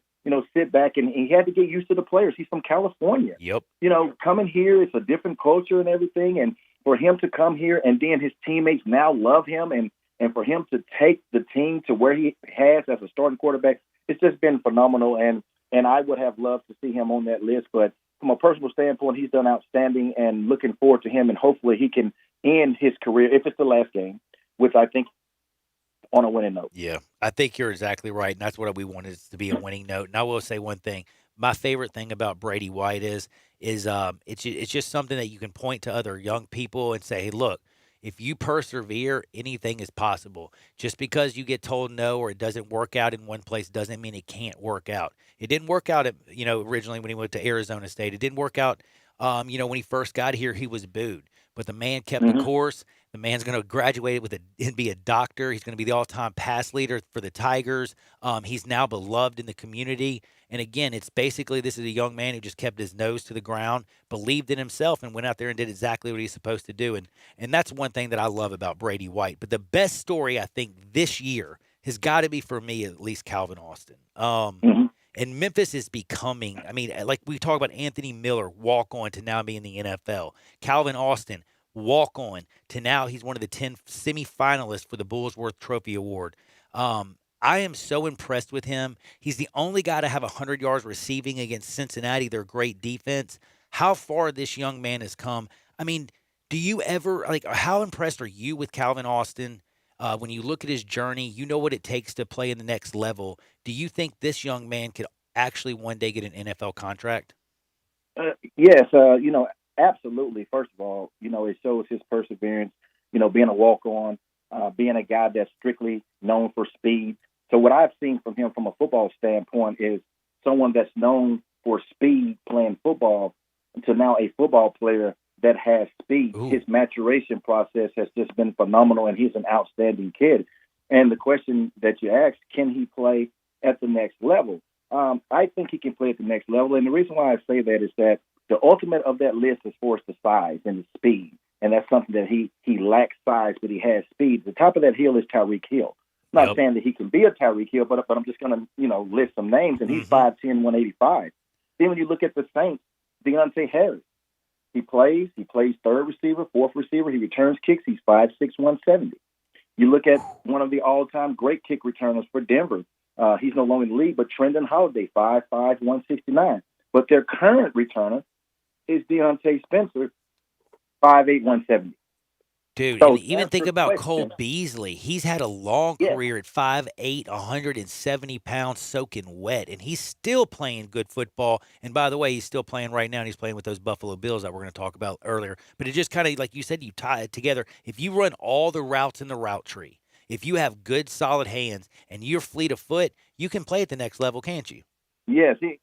sit back and he had to get used to the players. He's from California. Yep. Coming here, it's a different culture and everything. And for him to come here and then his teammates now love him and for him to take the team to where he has as a starting quarterback, it's just been phenomenal. And I would have loved to see him on that list. But from a personal standpoint, he's done outstanding and looking forward to him. And hopefully he can end his career, if it's the last game, with, I think, on a winning note. Yeah, I think you're exactly right. And that's what we wanted it to be, a winning note. And I will say one thing. My favorite thing about Brady White is it's just something that you can point to other young people and say, hey, look, if you persevere, anything is possible. Just because you get told no or it doesn't work out in one place doesn't mean it can't work out. It didn't work out originally when he went to Arizona State. It didn't work out, when he first got here, he was booed. But the man kept the course. The man's going to graduate and be a doctor. He's going to be the all-time pass leader for the Tigers. He's now beloved in the community. And again, it's basically this is a young man who just kept his nose to the ground, believed in himself, and went out there and did exactly what he's supposed to do. And that's one thing that I love about Brady White. But the best story, I think, this year has got to be, for me, at least Calvin Austin. And Memphis is becoming, like we talk about Anthony Miller, walk-on to now be in the NFL. Calvin Austin, walk-on to now he's one of the 10 semifinalists for the Bullsworth Trophy Award. I am so impressed with him. He's the only guy to have 100 yards receiving against Cincinnati, their great defense. How far this young man has come. Do you ever, how impressed are you with Calvin Austin? When you look at his journey, you know what it takes to play in the next level. Do you think this young man could actually one day get an NFL contract? Yes, absolutely. First of all, it shows his perseverance, being a walk-on, being a guy that's strictly known for speed. So what I've seen from him from a football standpoint is someone that's known for speed playing football to now a football player that has speed. Ooh. His maturation process has just been phenomenal, and he's an outstanding kid. And the question that you asked, can he play at the next level? I think he can play at the next level. And the reason why I say that is that the ultimate of that list is for the size and the speed. And that's something that he lacks size, but he has speed. The top of that hill is Tyreek Hill. Not saying that he can be a Tyreek Hill, but I'm just going to, list some names, and he's 5'10", 185. Then when you look at the Saints, Deontay Harris, he plays third receiver, fourth receiver, he returns kicks, he's 5'6", 170. You look at one of the all-time great kick returners for Denver. He's no longer in the league, but Trendon Holiday, 5'5", 169. But their current returner is Deontay Spencer, 5'8", 170. Dude, So and even think about question. Cole Beasley. He's had a long career at 5'8", 170 pounds, soaking wet, and he's still playing good football. And by the way, he's still playing right now, and he's playing with those Buffalo Bills that we're going to talk about earlier. But it just kind of, like you said, you tie it together. If you run all the routes in the route tree, if you have good, solid hands, and you're fleet of foot, you can play at the next level, can't you? Yes, he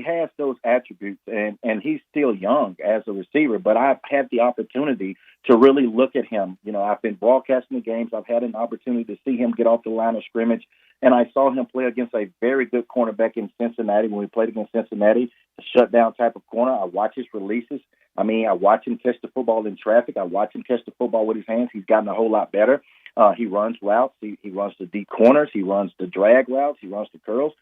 has those attributes, and he's still young as a receiver, but I've had the opportunity to really look at him. I've been broadcasting the games. I've had an opportunity to see him get off the line of scrimmage, and I saw him play against a very good cornerback in Cincinnati when we played against Cincinnati, a shutdown type of corner. I watch his releases. I watch him catch the football in traffic. I watch him catch the football with his hands. He's gotten a whole lot better. He runs routes. He runs the deep corners. He runs the drag routes. He runs the curls.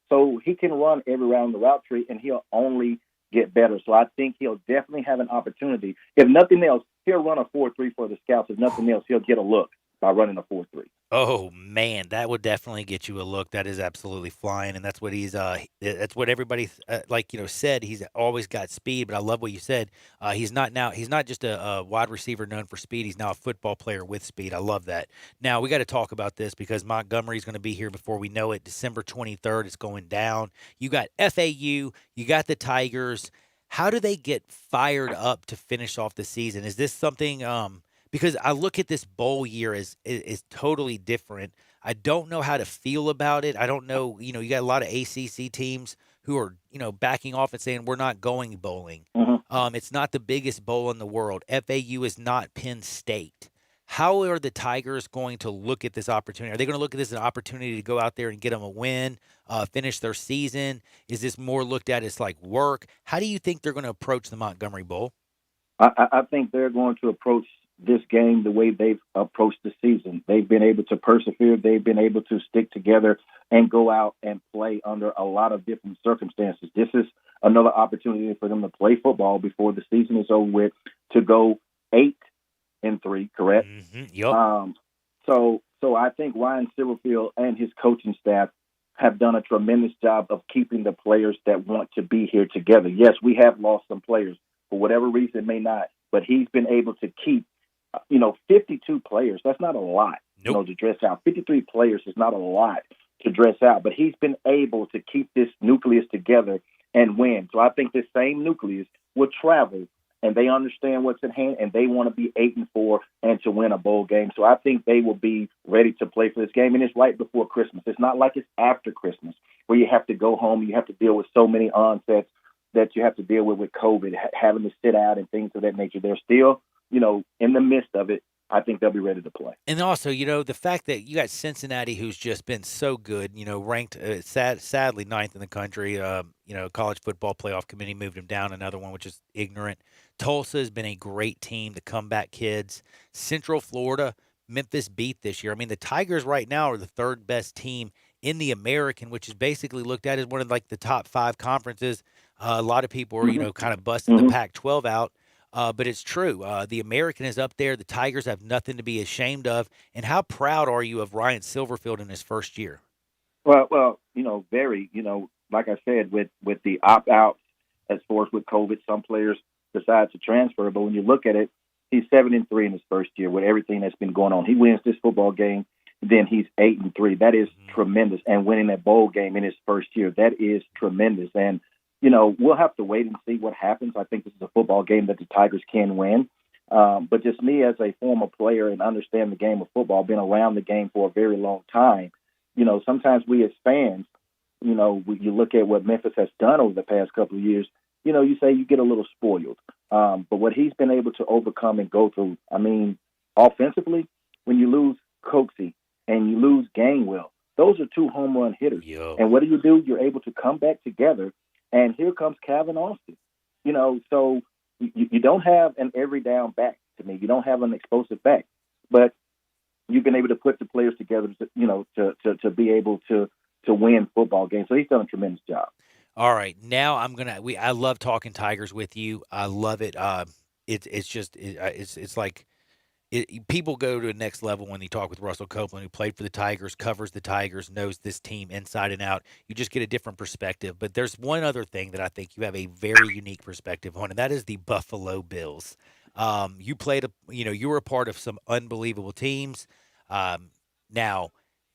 So he can run every route in the route tree, and he'll only get better. So I think he'll definitely have an opportunity. If nothing else, he'll run a 4.3 for the scouts. If nothing else, he'll get a look by running a 4.3. Oh man, that would definitely get you a look. That is absolutely flying, and that's what he's. That's what everybody said. He's always got speed, but I love what you said. He's not just a wide receiver known for speed. He's now a football player with speed. I love that. Now we got to talk about this because Montgomery's going to be here before we know it. December 23rd, it's going down. You got FAU, you got the Tigers. How do they get fired up to finish off the season? Is this something? Because I look at this bowl year as totally different. I don't know how to feel about it. I don't know. You got a lot of ACC teams who are, backing off and saying we're not going bowling. It's not the biggest bowl in the world. FAU is not Penn State. How are the Tigers going to look at this opportunity? Are they going to look at this as an opportunity to go out there and get them a win, finish their season? Is this more looked at as like work? How do you think they're going to approach the Montgomery Bowl? I think they're going to approach this game the way they've approached the season. They've been able to persevere. They've been able to stick together and go out and play under a lot of different circumstances. This is another opportunity for them to play football before the season is over with, to go 8-3, correct? Yep. So I think Ryan Silverfield and his coaching staff have done a tremendous job of keeping the players that want to be here together. Yes, we have lost some players for whatever reason, it may not, but he's been able to keep 52 players. That's not a lot, to dress out. 53 players is not a lot to dress out, but he's been able to keep this nucleus together and win. So I think this same nucleus will travel, and they understand what's at hand, and they want to be 8-4 and to win a bowl game. So I think they will be ready to play for this game, and it's right before Christmas. It's not like it's after Christmas where you have to go home, you have to deal with so many onsets that you have to deal with COVID, having to sit out and things of that nature. They're still, in the midst of it. I think they'll be ready to play. And also, the fact that you got Cincinnati, who's just been so good, ranked sadly 9th in the country. College football playoff committee moved him down another one, which is ignorant. Tulsa has been a great team, the comeback kids. Central Florida, Memphis beat this year. The Tigers right now are the third best team in the American, which is basically looked at as one of the top 5 conferences. A lot of people are, kind of busting the Pac-12 out. But it's true. The American is up there. The Tigers have nothing to be ashamed of. And how proud are you of Ryan Silverfield in his first year? Well, very, like I said, with the opt-outs as far as with COVID, some players decide to transfer. But when you look at it, he's 7-3 in his first year with everything that's been going on. He wins this football game, then he's 8-3. That is tremendous. And winning that bowl game in his first year, that is tremendous. And we'll have to wait and see what happens. I think this is a football game that the Tigers can win. But just me as a former player and understand the game of football, been around the game for a very long time, sometimes we as fans, you look at what Memphis has done over the past couple of years, you say you get a little spoiled. But what he's been able to overcome and go through, offensively, when you lose Coxie and you lose Gainwell, those are 2 home run hitters. And what do? You're able to come back together. And here comes Calvin Austin. So you don't have an every down back to me. You don't have an explosive back. But you've been able to put the players together, to be able to win football games. So he's done a tremendous job. All right, now I love talking Tigers with you. I love it. It's like people go to the next level when you talk with Russell Copeland, who played for the Tigers, covers the Tigers, knows this team inside and out. You just get a different perspective. But there's one other thing that I think you have a very unique perspective on, and that is the Buffalo Bills. You were a part of some unbelievable teams. Now,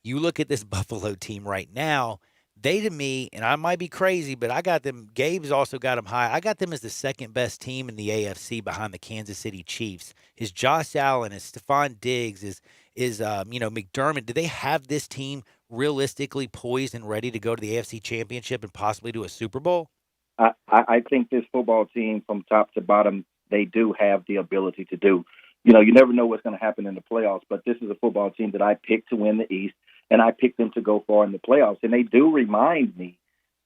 you look at this Buffalo team right now. They, to me, and I might be crazy, but I got them. Gabe's also got them high. I got them as the second best team in the AFC behind the Kansas City Chiefs. Is Josh Allen, is Stephon Diggs, is McDermott? Do they have this team realistically poised and ready to go to the AFC Championship and possibly do a Super Bowl? I think this football team, from top to bottom, they do have the ability to do. You never know what's going to happen in the playoffs, but this is a football team that I picked to win the East, and I picked them to go far in the playoffs. And they do remind me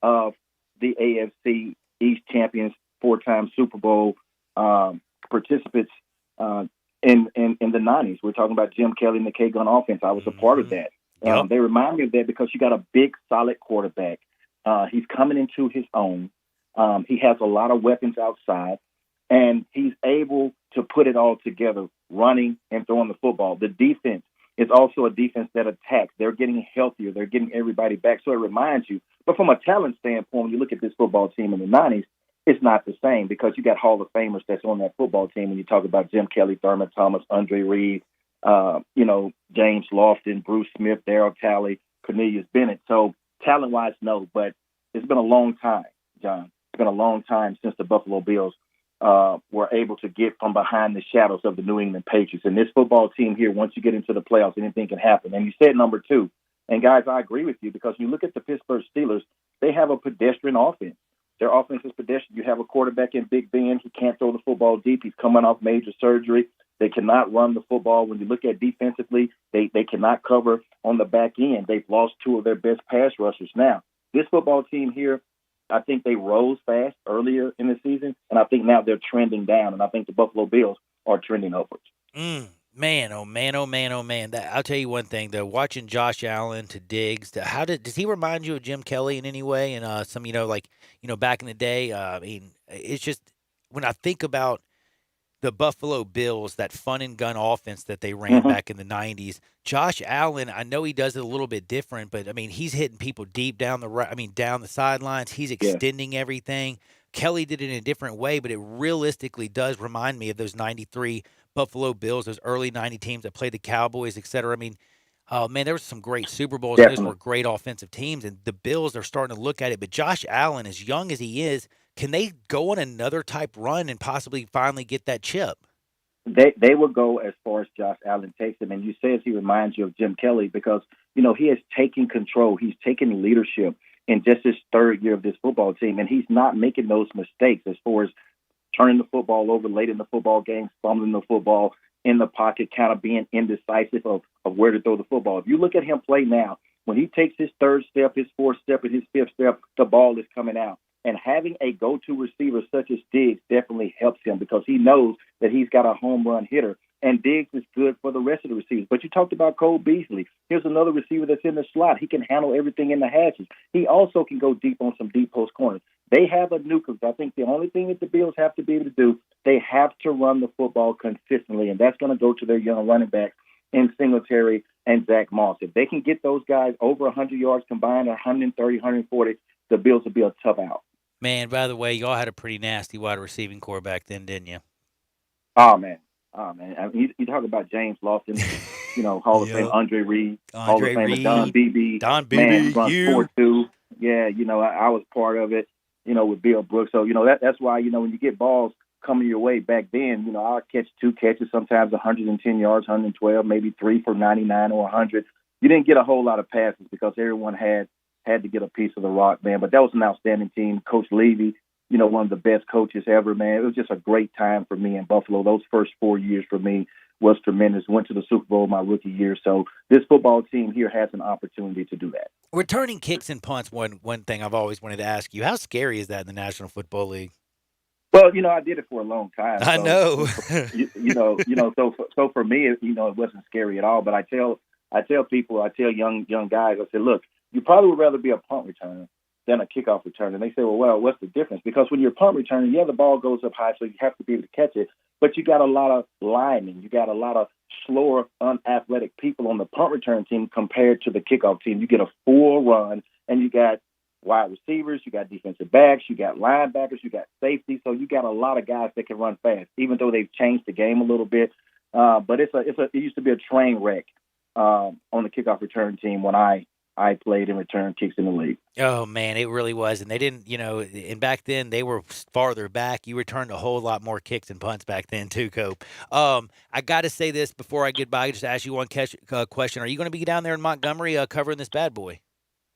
of the AFC East champions, 4-time Super Bowl participants in the 90s. We're talking about Jim Kelly and the K-Gun offense. I was a part of that. Yep. They remind me of that because you got a big, solid quarterback. He's coming into his own. He has a lot of weapons outside, and he's able to put it all together, running and throwing the football. The defense is also a defense that attacks. They're getting healthier. They're getting everybody back. So it reminds you. But from a talent standpoint, when you look at this football team in the 90s, it's not the same because you got Hall of Famers that's on that football team when you talk about Jim Kelly, Thurman Thomas, Andre Reed, James Lofton, Bruce Smith, Darryl Talley, Cornelius Bennett. So talent-wise, no. But it's been a long time, John. It's been a long time since the Buffalo Bills were able to get from behind the shadows of the New England Patriots. And this football team here, once you get into the playoffs, anything can happen. And you said number 2. And, guys, I agree with you because you look at the Pittsburgh Steelers, they have a pedestrian offense. Their offense is pedestrian. You have a quarterback in Big Ben. He can't throw the football deep. He's coming off major surgery. They cannot run the football. When you look at defensively, they cannot cover on the back end. They've lost 2 of their best pass rushers. Now, this football team here, I think they rose fast earlier in the season, and I think now they're trending down, and I think the Buffalo Bills are trending upwards. Man, oh man, oh man, oh man! I'll tell you one thing though. Watching Josh Allen to Diggs, does he remind you of Jim Kelly in any way? And back in the day, it's just when I think about the Buffalo Bills, that fun and gun offense that they ran back in the 90s. Josh Allen, I know he does it a little bit different, but he's hitting people deep down the sidelines. He's extending everything. Kelly did it in a different way, but it realistically does remind me of those 93 Buffalo Bills, those early 90 teams that played the Cowboys, et cetera. There were some great Super Bowls. Definitely. Those were great offensive teams, and the Bills are starting to look at it. But Josh Allen, as young as he is, can they go on another type run and possibly finally get that chip? They will go as far as Josh Allen takes them. And you say he reminds you of Jim Kelly because, he has taken control. He's taken leadership in just his 3rd year of this football team. And he's not making those mistakes as far as turning the football over late in the football game, fumbling the football in the pocket, kind of being indecisive of where to throw the football. If you look at him play now, when he takes his 3rd step, his 4th step, and his 5th step, the ball is coming out. And having a go-to receiver such as Diggs definitely helps him because he knows that he's got a home run hitter. And Diggs is good for the rest of the receivers. But you talked about Cole Beasley. Here's another receiver that's in the slot. He can handle everything in the hatches. He also can go deep on some deep post corners. They have a nucleus. I think the only thing that the Bills have to be able to do, they have to run the football consistently, and that's going to go to their young running backs in Singletary and Zach Moss. If they can get those guys over 100 yards combined, 130, 140, the Bills will be a tough out. Man, by the way, y'all had a pretty nasty wide receiving core back then, didn't you? Oh, man. You talk about James Lofton, Hall of Fame, Andre Reed, Hall of Famer Don Beebe. Man, runs 4.2. Yeah, I was part of it, with Bill Brooks. So, that's why, when you get balls coming your way back then, I'll catch 2 catches, sometimes 110 yards, 112, maybe 3 for 99 or 100. You didn't get a whole lot of passes because everyone had to get a piece of the rock, man. But that was an outstanding team. Coach Levy, one of the best coaches ever, man. It was just a great time for me in Buffalo. Those first 4 years for me was tremendous. Went to the Super Bowl my rookie year. So this football team here has an opportunity to do that. Returning kicks and punts, one thing I've always wanted to ask you. How scary is that in the National Football League? Well, I did it for a long time. I know. So for me, it wasn't scary at all. But I tell people, young guys, I say, look, you probably would rather be a punt returner than a kickoff returner. And they say, well, what's the difference? Because when you're a punt returner, the ball goes up high, so you have to be able to catch it. But you got a lot of linemen. You got a lot of slower, unathletic people on the punt return team compared to the kickoff team. You get a full run, and you got wide receivers, you got defensive backs, you got linebackers, you got safety. So you got a lot of guys that can run fast, even though they've changed the game a little bit. But it used to be a train wreck on the kickoff return team when I played and returned kicks in the league. Oh, man, it really was. And they didn't, and back then they were farther back. You returned a whole lot more kicks and punts back then too, Cope. I got to say this before I get by, just ask you one question. Are you going to be down there in Montgomery covering this bad boy?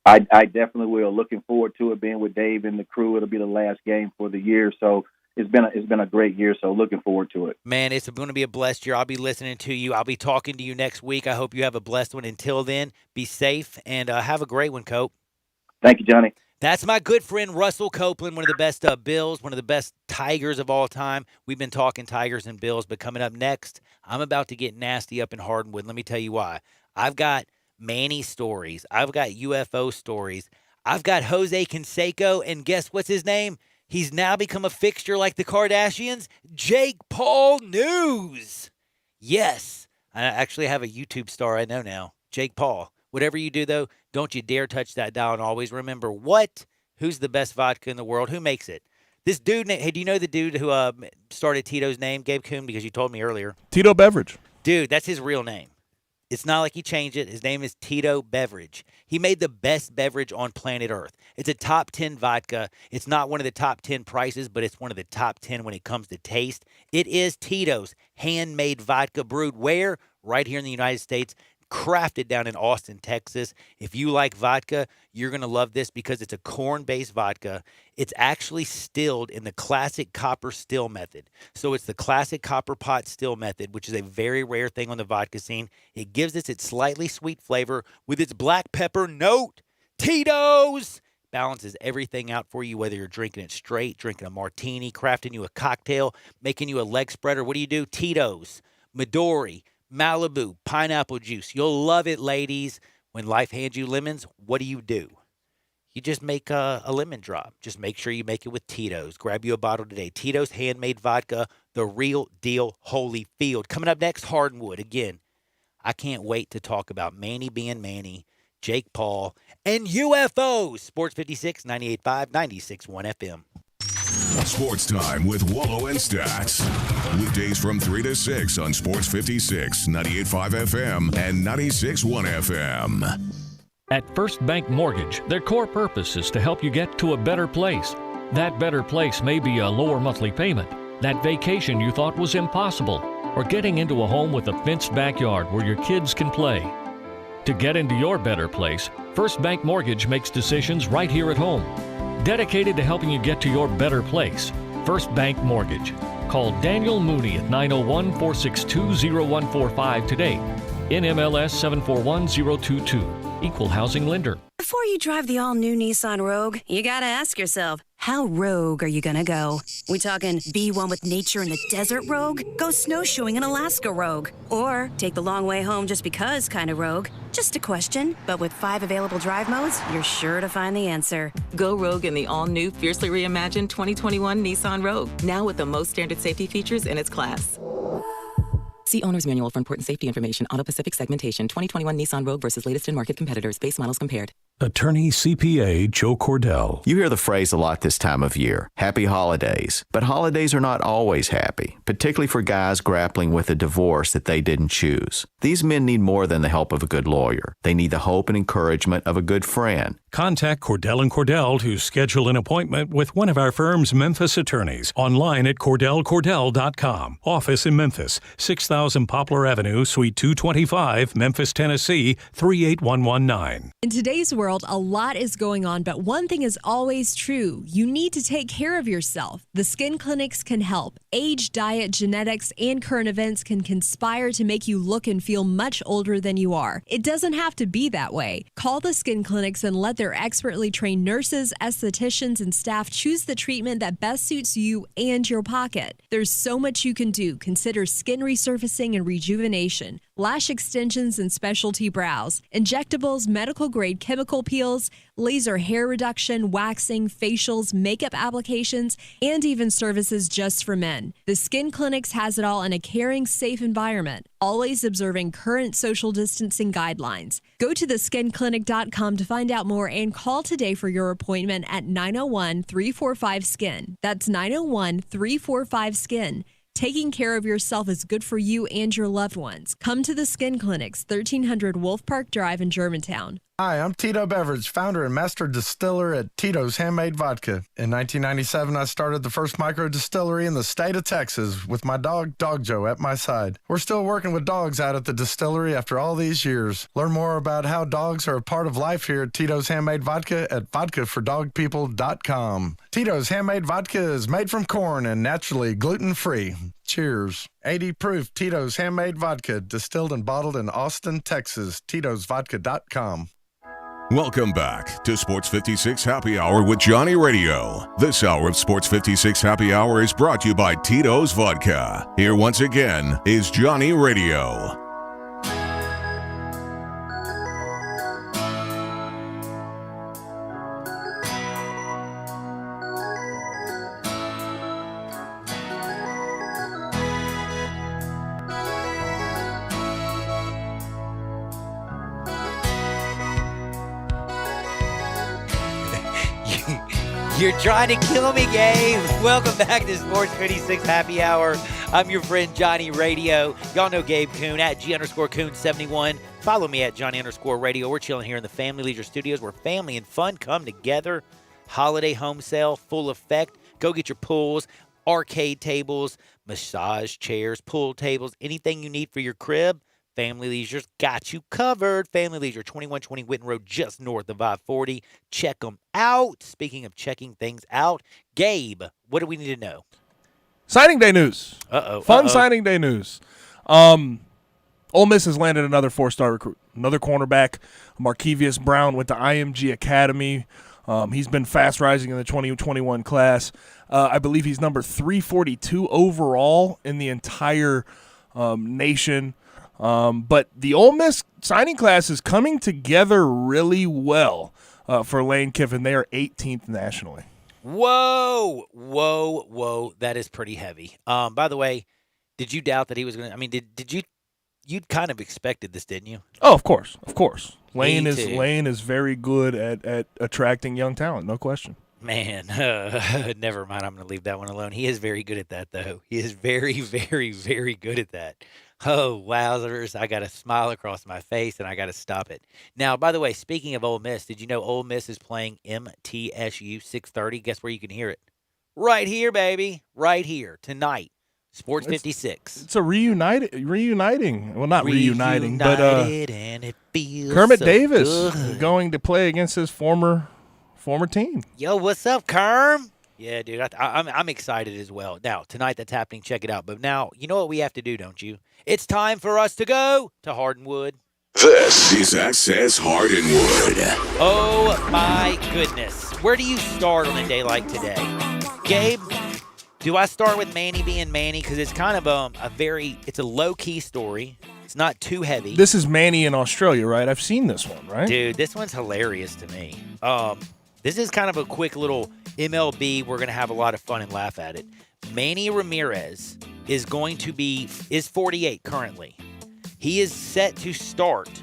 I definitely will. Looking forward to it, being with Dave and the crew. It'll be the last game for the year. So it's been a great year, so looking forward to it. Man, it's going to be a blessed year. I'll be listening to you. I'll be talking to you next week. I hope you have a blessed one. Until then, be safe and have a great one, Cope. Thank you, Johnny. That's my good friend Russell Copeland, one of the best Bills, one of the best Tigers of all time. We've been talking Tigers and Bills, but coming up next, I'm about to get nasty up in Hardwood. Let me tell you why. I've got Manny stories. I've got UFO stories. I've got Jose Canseco, and guess what's his name? He's now become a fixture like the Kardashians. Jake Paul News. Yes, I actually have a YouTube star I know now, Jake Paul. Whatever you do, though, don't you dare touch that dial, and always remember who's the best vodka in the world? Who makes it? This dude, hey, do you know the dude who started Tito's name, Gabe Kuhn, because you told me earlier? Tito Beverage. Dude, that's his real name. It's not like he changed it. His name is Tito Beverage. He made the best beverage on planet Earth. It's a top 10 vodka. It's not one of the top 10 prices, but it's one of the top 10 when it comes to taste. It is Tito's handmade vodka brewed where? Right here in the United States. Crafted down in Austin, Texas. If you like vodka, you're going to love this because it's a corn-based vodka. It's actually stilled in the classic copper still method. So it's the classic copper pot still method, which is a very rare thing on the vodka scene. It gives us its slightly sweet flavor with its black pepper note. Tito's balances everything out for you, whether you're drinking it straight, drinking a martini, crafting you a cocktail, making you a leg spreader. What do? Tito's, Midori, Malibu, pineapple juice. You'll love it, ladies. When life hands you lemons, what do? You just make a lemon drop. Just make sure you make it with Tito's. Grab you a bottle today. Tito's handmade vodka, the real deal, Holyfield. Coming up next, Hardwood. Again, I can't wait to talk about Manny being Manny, Jake Paul, and UFOs. Sports 56, 98.5, 96.1 FM. Sports Time with Wallow and Stats. Weekdays from 3 to 6 on Sports 56, 98.5 FM, and 96.1 FM. At First Bank Mortgage, their core purpose is to help you get to a better place. That better place may be a lower monthly payment, that vacation you thought was impossible, or getting into a home with a fenced backyard where your kids can play. To get into your better place, First Bank Mortgage makes decisions right here at home. Dedicated to helping you get to your better place, First Bank Mortgage. Call Daniel Mooney at 901-462-0145 today. NMLS 741022. Equal housing lender. Before you drive the all-new Nissan Rogue, you gotta ask yourself, how rogue are you gonna go? We talking be one with nature in the desert rogue? Go snowshoeing in Alaska rogue? Or take the long way home just because kind of rogue? Just a question, but with 5 available drive modes, you're sure to find the answer. Go rogue in the all-new, fiercely reimagined 2021 Nissan Rogue, now with the most standard safety features in its class. See Owner's Manual for important safety information. Auto Pacific segmentation. 2021 Nissan Rogue versus latest in market competitors. Base models compared. Attorney CPA Joe Cordell. You hear the phrase a lot this time of year, happy holidays. But holidays are not always happy, particularly for guys grappling with a divorce that they didn't choose. These men need more than the help of a good lawyer. They need the hope and encouragement of a good friend. Contact Cordell & Cordell to schedule an appointment with one of our firm's Memphis attorneys. Online at CordellCordell.com. Office in Memphis, 6000 Poplar Avenue, Suite 225, Memphis, Tennessee, 38119. In today's world, a lot is going on, but one thing is always true. You need to take care of yourself. The skin clinics can help. Age, diet, genetics, and current events can conspire to make you look and feel much older than you are. It doesn't have to be that way. Call the skin clinics and let their Their expertly trained nurses, estheticians, and staff choose the treatment that best suits you and your pocket. There's so much you can do. Consider skin resurfacing and rejuvenation, lash extensions and specialty brows, injectables, medical-grade chemical peels, laser hair reduction, waxing, facials, makeup applications, and even services just for men. The Skin Clinics has it all in a caring, safe environment, always observing current social distancing guidelines. Go to theskinclinic.com to find out more and call today for your appointment at 901-345-SKIN. That's 901-345-SKIN. Taking care of yourself is good for you and your loved ones. Come to the Skin Clinics, 1300 Wolf Park Drive in Germantown. Hi, I'm Tito Beveridge, founder and master distiller at Tito's Handmade Vodka. In 1997, I started the first micro distillery in the state of Texas with my dog, Dog Joe, at my side. We're still working with dogs out at the distillery after all these years. Learn more about how dogs are a part of life here at Tito's Handmade Vodka at vodkafordogpeople.com. Tito's Handmade Vodka is made from corn and naturally gluten-free. Cheers. 80 proof Tito's Handmade Vodka, distilled and bottled in Austin, Texas. Tito'sVodka.com. Welcome back to Sports 56 Happy Hour with Johnny Radio. This hour of Sports 56 Happy Hour is brought to you by Tito's Vodka. Here once again is Johnny Radio. You're trying to kill me, Gabe. Welcome back to Sports 56 Happy Hour. I'm your friend Johnny Radio. Y'all know Gabe Kuhn at G_Kuhn71. Follow me at Johnny_Radio. We're chilling here in the Family Leisure Studios where family and fun come together. Holiday home sale, full effect. Go get your pools, arcade tables, massage chairs, pool tables, anything you need for your crib. Family Leisure's got you covered. Family Leisure, 2120 Whitten Road, just north of I-40. Check them out. Speaking of checking things out, Gabe, what do we need to know? Signing day news. Fun signing day news. Ole Miss has landed another 4-star recruit, another cornerback. Markevius Brown went to IMG Academy. He's been fast rising in the 2021 class. I believe he's number 342 overall in the entire nation. But the Ole Miss signing class is coming together really well for Lane Kiffin. They are 18th nationally. Whoa. That is pretty heavy. By the way, did you doubt that he was going to? I mean, did you'd kind of expected this, didn't you? Oh, of course. Lane is very good at attracting young talent, no question. Man, never mind. I'm going to leave that one alone. He is very good at that, though. He is very, very, very good at that. Oh, wowzers. I got a smile across my face, and I got to stop it. Now, by the way, speaking of Ole Miss, did you know Ole Miss is playing MTSU 6:30? Guess where you can hear it? Right here, baby. Right here, tonight. Sports 56. It's a reuniting. Well, not reuniting, but and it feels Kermit so Davis good. going to play against his former team. Yo, what's up, Kerm? Yeah, dude, I'm excited as well. Now, tonight that's happening. Check it out. But now, you know what we have to do, don't you? It's time for us to go to Hardinwood. This is Access Hardinwood. Oh, my goodness. Where do you start on a day like today? Gabe, do I start with Manny being Manny? Because it's kind of it's a low-key story. It's not too heavy. This is Manny in Australia, right? I've seen this one, right? Dude, this one's hilarious to me. This is kind of a quick little MLB. We're going to have a lot of fun and laugh at it. Manny Ramirez is 48 currently. He is set to start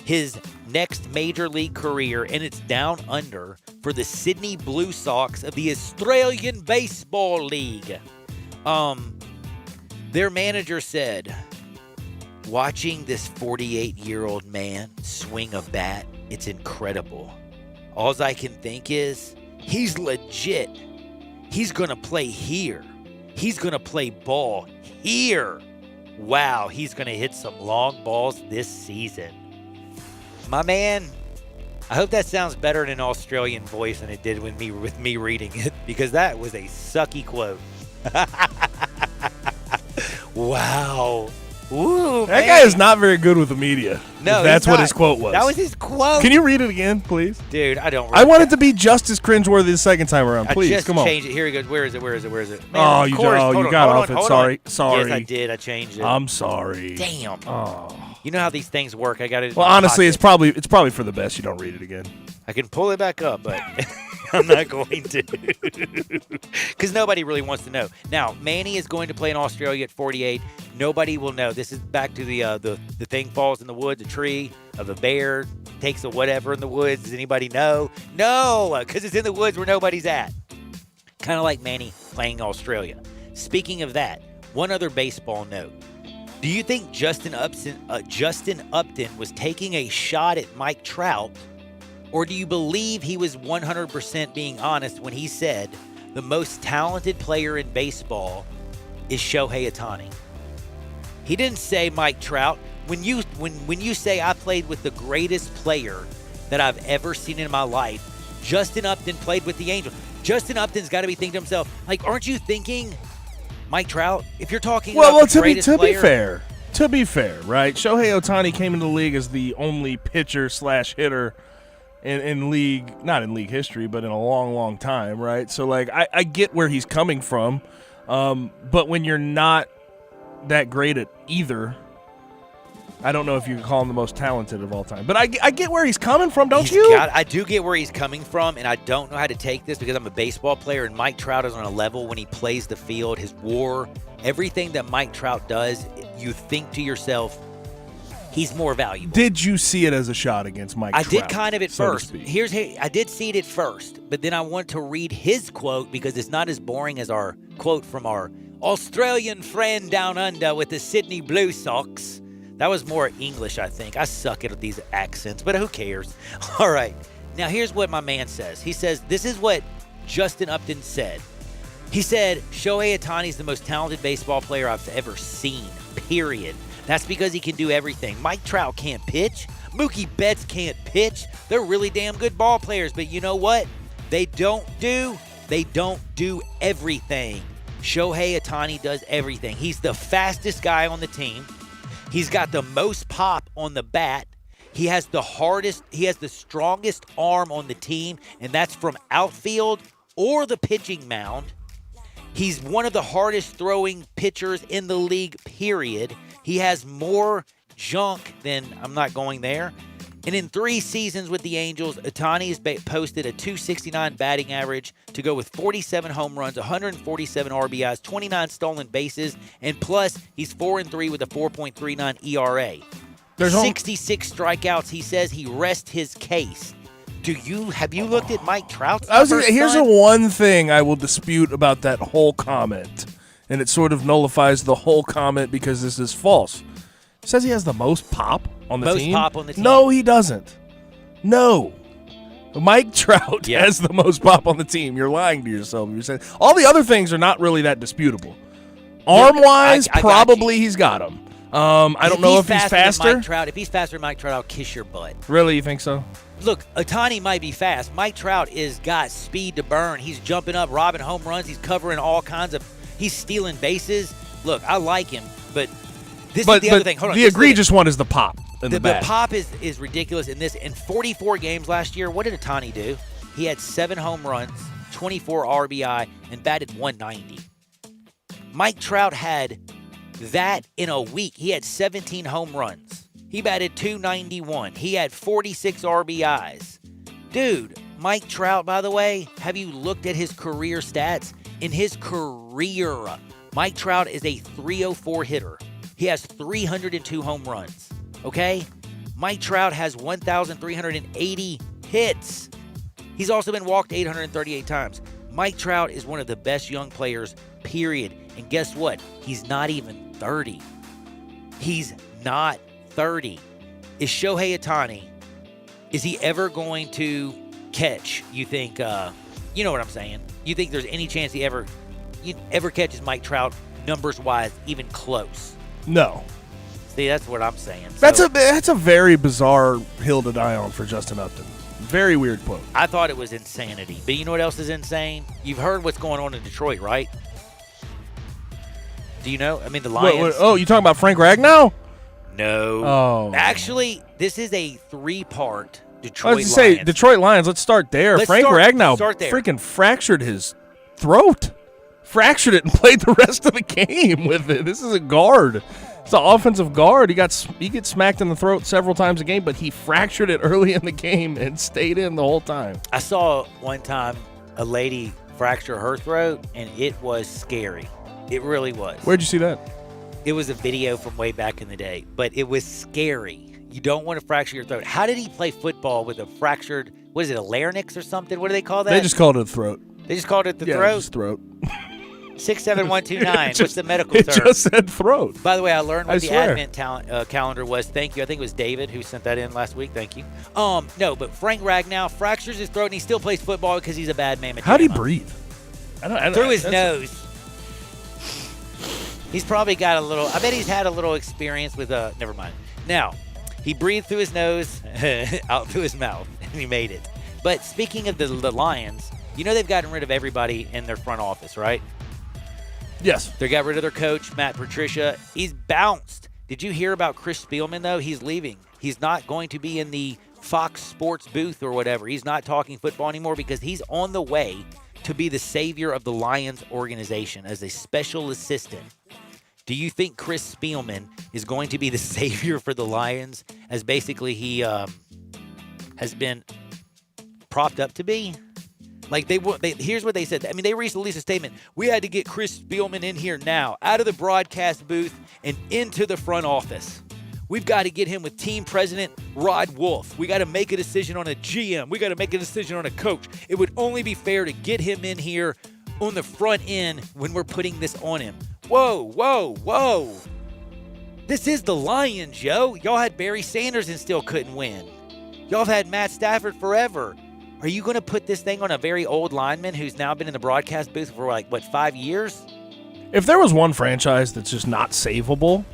his next major league career, and it's down under for the Sydney Blue Sox of the Australian Baseball League. Their manager said, watching this 48-year-old man swing a bat, it's incredible. All I can think is, he's legit. He's going to play here. He's going to play ball here. Wow, he's going to hit some long balls this season. My man, I hope that sounds better in an Australian voice than it did with me reading it, because that was a sucky quote. Wow. Ooh, That guy is not very good with the media. No, that's he's what not. his quote was. That was his quote. Can you read it again, please? Dude, I don't. I want it to be just as cringeworthy the second time around. Please, I just come on. changed it. Here he goes. Where is it? Man, Oh, of you course. Hold on, got hold off on, it. hold on. Sorry. Yes, I did. I changed it. I'm sorry. Damn. Oh. You know how these things work. I got it. Well, honestly, it's probably for the best you don't read it again. I can pull it back up, but I'm not going to, because nobody really wants to know. Now, Manny is going to play in Australia at 48. Nobody will know. This is back to the thing falls in the woods, a tree of a bear takes a whatever in the woods. Does anybody know? No, because it's in the woods where nobody's at. Kind of like Manny playing Australia. Speaking of that, one other baseball note. Do you think Justin Upton was taking a shot at Mike Trout, or do you believe he was 100% being honest when he said the most talented player in baseball is Shohei Ohtani? He didn't say Mike Trout. When you say I played with the greatest player that I've ever seen in my life, Justin Upton played with the Angels. Justin Upton's got to be thinking to himself, like, aren't you thinking Mike Trout? If you're talking about the greatest player. To be fair, right? Shohei Ohtani came into the league as the only pitcher/hitter in league, not in league history, but in a long, long time, right? So, like, I get where he's coming from, but when you're not that great at either, I don't know if you can call him the most talented of all time. But I get where he's coming from, don't you? I do get where he's coming from, and I don't know how to take this because I'm a baseball player, and Mike Trout is on a level when he plays the field, his WAR, everything that Mike Trout does, you think to yourself, he's more valuable. Did you see it as a shot against Mike Trout? I did kind of at first. I did see it at first, but then I want to read his quote because it's not as boring as our quote from our Australian friend down under with the Sydney Blue Sox. That was more English, I think. I suck at these accents, but who cares? All right. Now, here's what my man says. He says, this is what Justin Upton said. He said, Shohei Ohtani is the most talented baseball player I've ever seen, period. That's because he can do everything. Mike Trout can't pitch. Mookie Betts can't pitch. They're really damn good ball players, but you know what? They don't do everything. Shohei Ohtani does everything. He's the fastest guy on the team. He's got the most pop on the bat. He has the strongest arm on the team, and that's from outfield or the pitching mound. He's one of the hardest throwing pitchers in the league, period. He has more junk than, I'm not going there. And in 3 seasons with the Angels, Ohtani has posted a .269 batting average to go with 47 home runs, 147 RBIs, 29 stolen bases, and plus he's 4-3 with a 4.39 ERA. 66 strikeouts. He says he rests his case. Have you looked at Mike Trout's numbers? Here's the one thing I will dispute about that whole comment, and it sort of nullifies the whole comment because this is false. It says he has the most pop on the team. Most pop on the team. No, he doesn't. No. Mike Trout has the most pop on the team. You're lying to yourself. You're saying all the other things are not really that disputable. Arm-wise, probably he's got them. I don't know if he's faster. Mike Trout, if he's faster than Mike Trout, I'll kiss your butt. Really, you think so? Look, Ohtani might be fast. Mike Trout is got speed to burn. He's jumping up, robbing home runs. He's covering all kinds of. He's stealing bases. Look, I like him, but this is the other thing. Hold on. The egregious one is the pop. The pop is ridiculous in this. In 44 games last year, what did Ohtani do? He had 7 home runs, 24 RBI, and batted .190. Mike Trout had that in a week. He had 17 home runs. He batted .291. He had 46 RBIs. Dude, Mike Trout, by the way, have you looked at his career stats? In his career, Mike Trout is a .304 hitter. He has 302 home runs. Okay? Mike Trout has 1,380 hits. He's also been walked 838 times. Mike Trout is one of the best young players, period. And guess what? He's not even 30. He's not 30. Is Shohei Ohtani, is he ever going to catch, you think, you know what I'm saying? You think there's any chance he ever catches Mike Trout numbers-wise even close? No. See, that's what I'm saying. That's a very bizarre hill to die on for Justin Upton. Very weird quote. I thought it was insanity. But you know what else is insane? You've heard what's going on in Detroit, right? Do you know? I mean, the Lions. Oh, you talking about Frank Ragnow? No. Oh. Actually, this is a 3-part Detroit I was to say, Lions. Detroit Lions, let's start there. Frank Ragnow start there. freaking fractured his throat. Fractured it and played the rest of the game with it. This is a guard. It's an offensive guard. He gets smacked in the throat several times a game, but he fractured it early in the game and stayed in the whole time. I saw one time a lady fracture her throat, and it was scary. It really was. Where'd you see that? It was a video from way back in the day, but it was scary. You don't want to fracture your throat. How did he play football with a fractured, what is it, a larynx or something? What do they call that? They just called it a throat. They just called it the Yeah, throat? just throat. 67129. What's the medical It term? just said throat. By the way, I learned what I the swear. advent calendar was. Thank you. I think it was David who sent that in last week. Thank you. No, but Frank Ragnow fractures his throat and he still plays football because he's a bad man. How'd he breathe? I don't, Through his nose. He's probably got a little, I bet he's had a little experience with, never mind. Now, he breathed through his nose, out through his mouth, and he made it. But speaking of the Lions, you know they've gotten rid of everybody in their front office, right? Yes. They got rid of their coach, Matt Patricia. He's bounced. Did you hear about Chris Spielman, though? He's leaving. He's not going to be in the Fox Sports booth or whatever. He's not talking football anymore because he's on the way to be the savior of the Lions organization as a special assistant. Do you think Chris Spielman is going to be the savior for the Lions as basically he has been propped up to be? Like, here's what they said. I mean, they released a statement. We had to get Chris Spielman in here now, out of the broadcast booth and into the front office. We've got to get him with team president Rod Wolf. We got to make a decision on a GM. We got to make a decision on a coach. It would only be fair to get him in here on the front end when we're putting this on him. Whoa, whoa, whoa. This is the Lions, yo. Y'all had Barry Sanders and still couldn't win. Y'all have had Matt Stafford forever. Are you going to put this thing on a very old lineman who's now been in the broadcast booth for, 5 years? If there was one franchise that's just not savable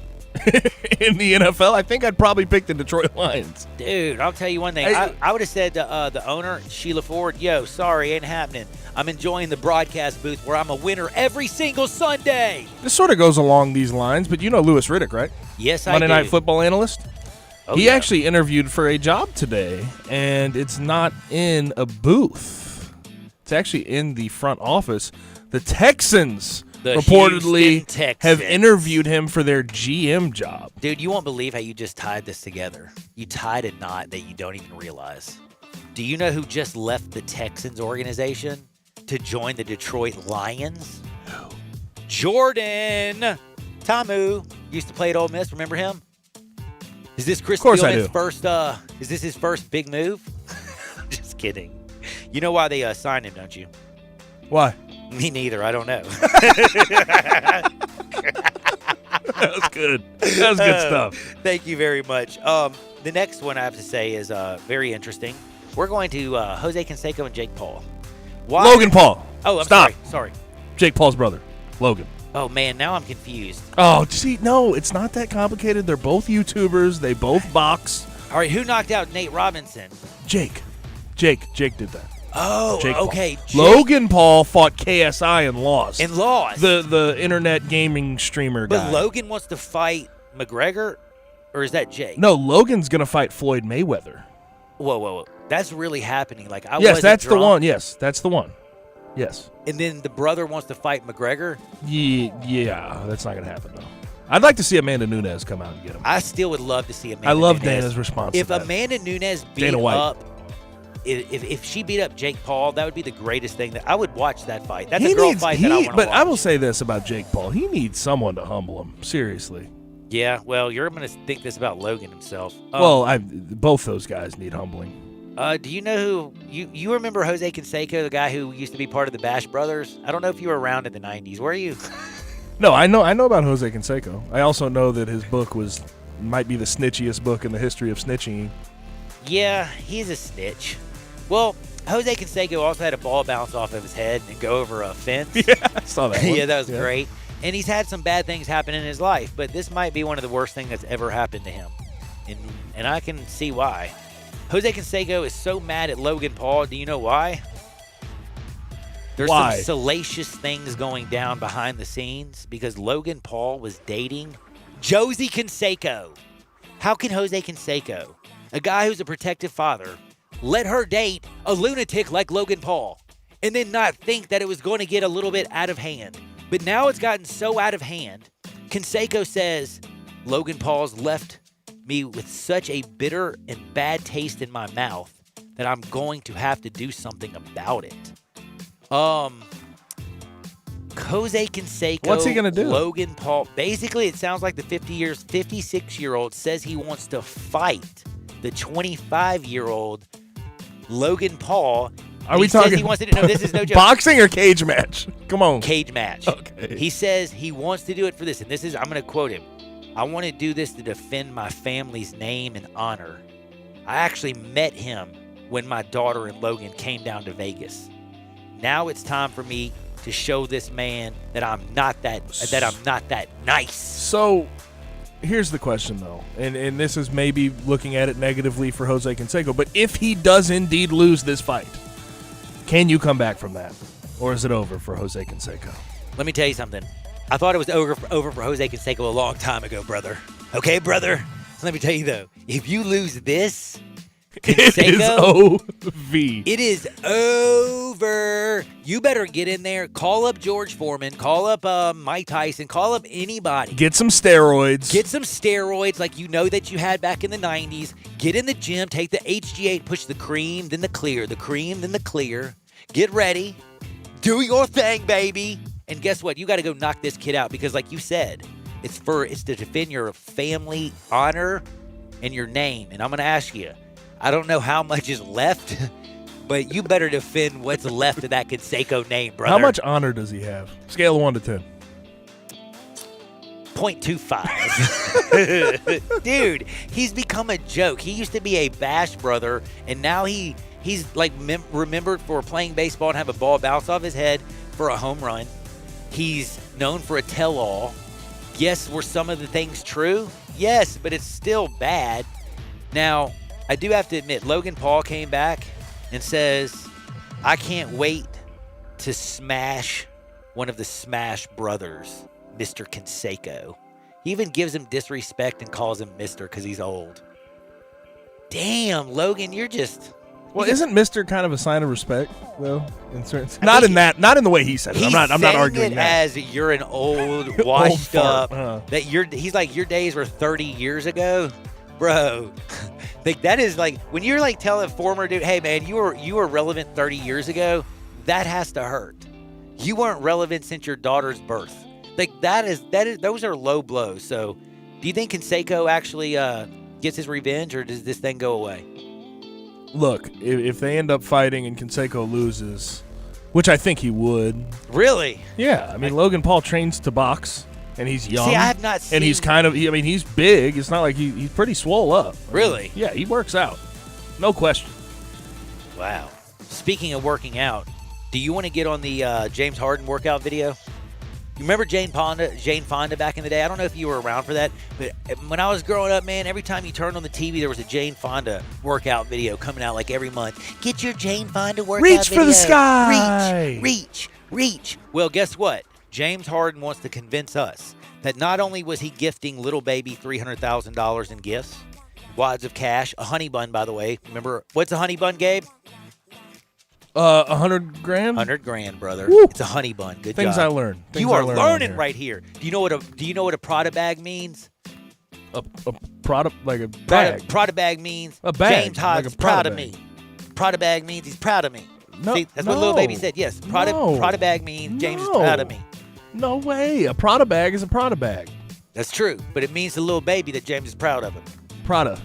in the NFL, I think I'd probably pick the Detroit Lions. Dude, I'll tell you one thing. I would have said to the owner, Sheila Ford, yo, sorry, ain't happening. I'm enjoying the broadcast booth where I'm a winner every single Sunday. This sort of goes along these lines, but you know Louis Riddick, right? Yes, I Monday do. Night Football analyst. Oh, he yeah. actually interviewed for a job today, and it's not in a booth. It's actually in the front office. The Texans The reportedly Houston Texans. have interviewed him for their GM job. Dude, you won't believe how you just tied this together. You tied a knot that you don't even realize. Do you know who just left the Texans organization to join the Detroit Lions? Jordan Ta'amu used to play at Ole Miss. Remember him? Is this Chris Spielman's first? Is this his first big move? Just kidding. You know why they signed him, don't you? Why? Me neither. I don't know. That was good. That was good stuff. Thank you very much. The next one I have to say is very interesting. We're going to Jose Canseco and Jake Paul. Why? Logan Paul. Oh, I'm Stop. sorry. Jake Paul's brother, Logan. Oh, man, now I'm confused. Oh, see, no, it's not that complicated. They're both YouTubers. They both box. All right, who knocked out Nate Robinson? Jake did that. Oh, Jake Paul. okay. Jake. Logan Paul fought KSI and lost. The internet gaming streamer But guy. Logan wants to fight McGregor, or is that Jake? No, Logan's going to fight Floyd Mayweather. Whoa. That's really happening. Like, I Yes, wasn't that's the drunk. one. Yes, that's the one. Yes. And then the brother wants to fight McGregor? Yeah, that's not going to happen, though. I'd like to see Amanda Nunes come out and get him. I still would love to see Amanda I love Nunes. Dana's response If to that. Amanda Nunes beat Dana White. up, if she beat up Jake Paul, that would be the greatest thing. That I would watch that fight. That's He a girl needs- fight that I want to But watch. I will say this about Jake Paul. He needs someone to humble him. Seriously. Yeah, well, you're going to think this about Logan himself. Both those guys need humbling. Do you know who you remember Jose Canseco, the guy who used to be part of the Bash Brothers? I don't know if you were around in the 90s. Were you? No, I know about Jose Canseco. I also know that his book might be the snitchiest book in the history of snitching. Yeah, he's a snitch. Well, Jose Canseco also had a ball bounce off of his head and go over a fence. Yeah, I saw that one. Yeah, that was Yeah. great. And he's had some bad things happen in his life, but this might be one of the worst things that's ever happened to him. And I can see why. Jose Canseco is so mad at Logan Paul. Do you know why? There's Why? some salacious things going down behind the scenes because Logan Paul was dating Josie Canseco. How can Jose Canseco, a guy who's a protective father, let her date a lunatic like Logan Paul and then not think that it was going to get a little bit out of hand? But now it's gotten so out of hand. Canseco says, Logan Paul's left me with such a bitter and bad taste in my mouth that I'm going to have to do something about it. Jose Canseco, What's he gonna do? Logan Paul. Basically, it sounds like the 56-year-old says he wants to fight the 25-year-old Logan Paul. Are we He says talking? he wants to do, no, this is no joke. Boxing or cage match? Come on. Cage match. Okay. He says he wants to do it for this, and this is, I'm going to quote him. I want to do this to defend my family's name and honor. I actually met him when my daughter and Logan came down to Vegas. Now it's time for me to show this man that I'm not that nice. So, here's the question, though, and this is maybe looking at it negatively for Jose Canseco, but if he does indeed lose this fight, can you come back from that? Or is it over for Jose Canseco? Let me tell you something. I thought it was over for Jose Canseco a long time ago, brother. Okay, brother? So let me tell you, though, if you lose this, Canseco, it is O-V. It is over. You better get in there. Call up George Foreman. Call up Mike Tyson. Call up anybody. Get some steroids. Get some steroids like you know that you had back in the 90s. Get in the gym. Take the HGH. Push the cream, then the clear. The cream, then the clear. Get ready. Do your thing, baby. And guess what? You got to go knock this kid out because, like you said, it's to defend your family honor and your name. And I'm going to ask you, I don't know how much is left, but you better defend what's left of that Canseco name, brother. How much honor does he have? Scale of 1 to 10. 0.25. Dude, he's become a joke. He used to be a bash brother, and now he's like remembered for playing baseball and have a ball bounce off his head for a home run. He's known for a tell-all. Yes, were some of the things true? Yes, but it's still bad. Now, I do have to admit, Logan Paul came back and says, I can't wait to smash one of the Smash Brothers, Mr. Canseco. He even gives him disrespect and calls him Mr. because he's old. Damn, Logan, you're just... Well, isn't Mr. kind of a sign of respect, though? Not in the way he said it. I'm not arguing it that. as you're an old, washed fart, up. He's like, your days were 30 years ago, bro. Like that is like when you're like telling a former dude, hey man, you were relevant 30 years ago. That has to hurt. You weren't relevant since your daughter's birth. Like that is those are low blows. So, do you think Canseco actually gets his revenge, or does this thing go away? Look, if they end up fighting and Canseco loses, which I think he would. Really? Yeah. I mean, Logan Paul trains to box, and he's young. See, I have not seen... And he's kind of, he's big. It's not like he's pretty swole up. Really? Yeah, he works out. No question. Wow. Speaking of working out, do you want to get on the James Harden workout video? You remember Jane Fonda back in the day? I don't know if you were around for that, but when I was growing up, man, every time you turned on the TV, there was a Jane Fonda workout video coming out like every month. Get your Jane Fonda workout Reach video. for the sky. Reach. Well, guess what? James Harden wants to convince us that not only was he gifting little baby $300,000 in gifts, wads of cash, a honey bun, by the way. Remember, what's a honey bun, Gabe? $100 grand? $100,000, brother. Woo. It's a honey bun. Good Things job. I learned. You are learning right here. Do you know what a Prada bag means? A Prada, like a bag. Prada bag means a bag, James Harden's like a Prada proud of bag. me. Prada bag means he's proud of me. No, See, that's what little baby said. Yes, Prada bag means James is proud of me. No way. A Prada bag is a Prada bag. That's true, but it means to little baby that James is proud of him. Prada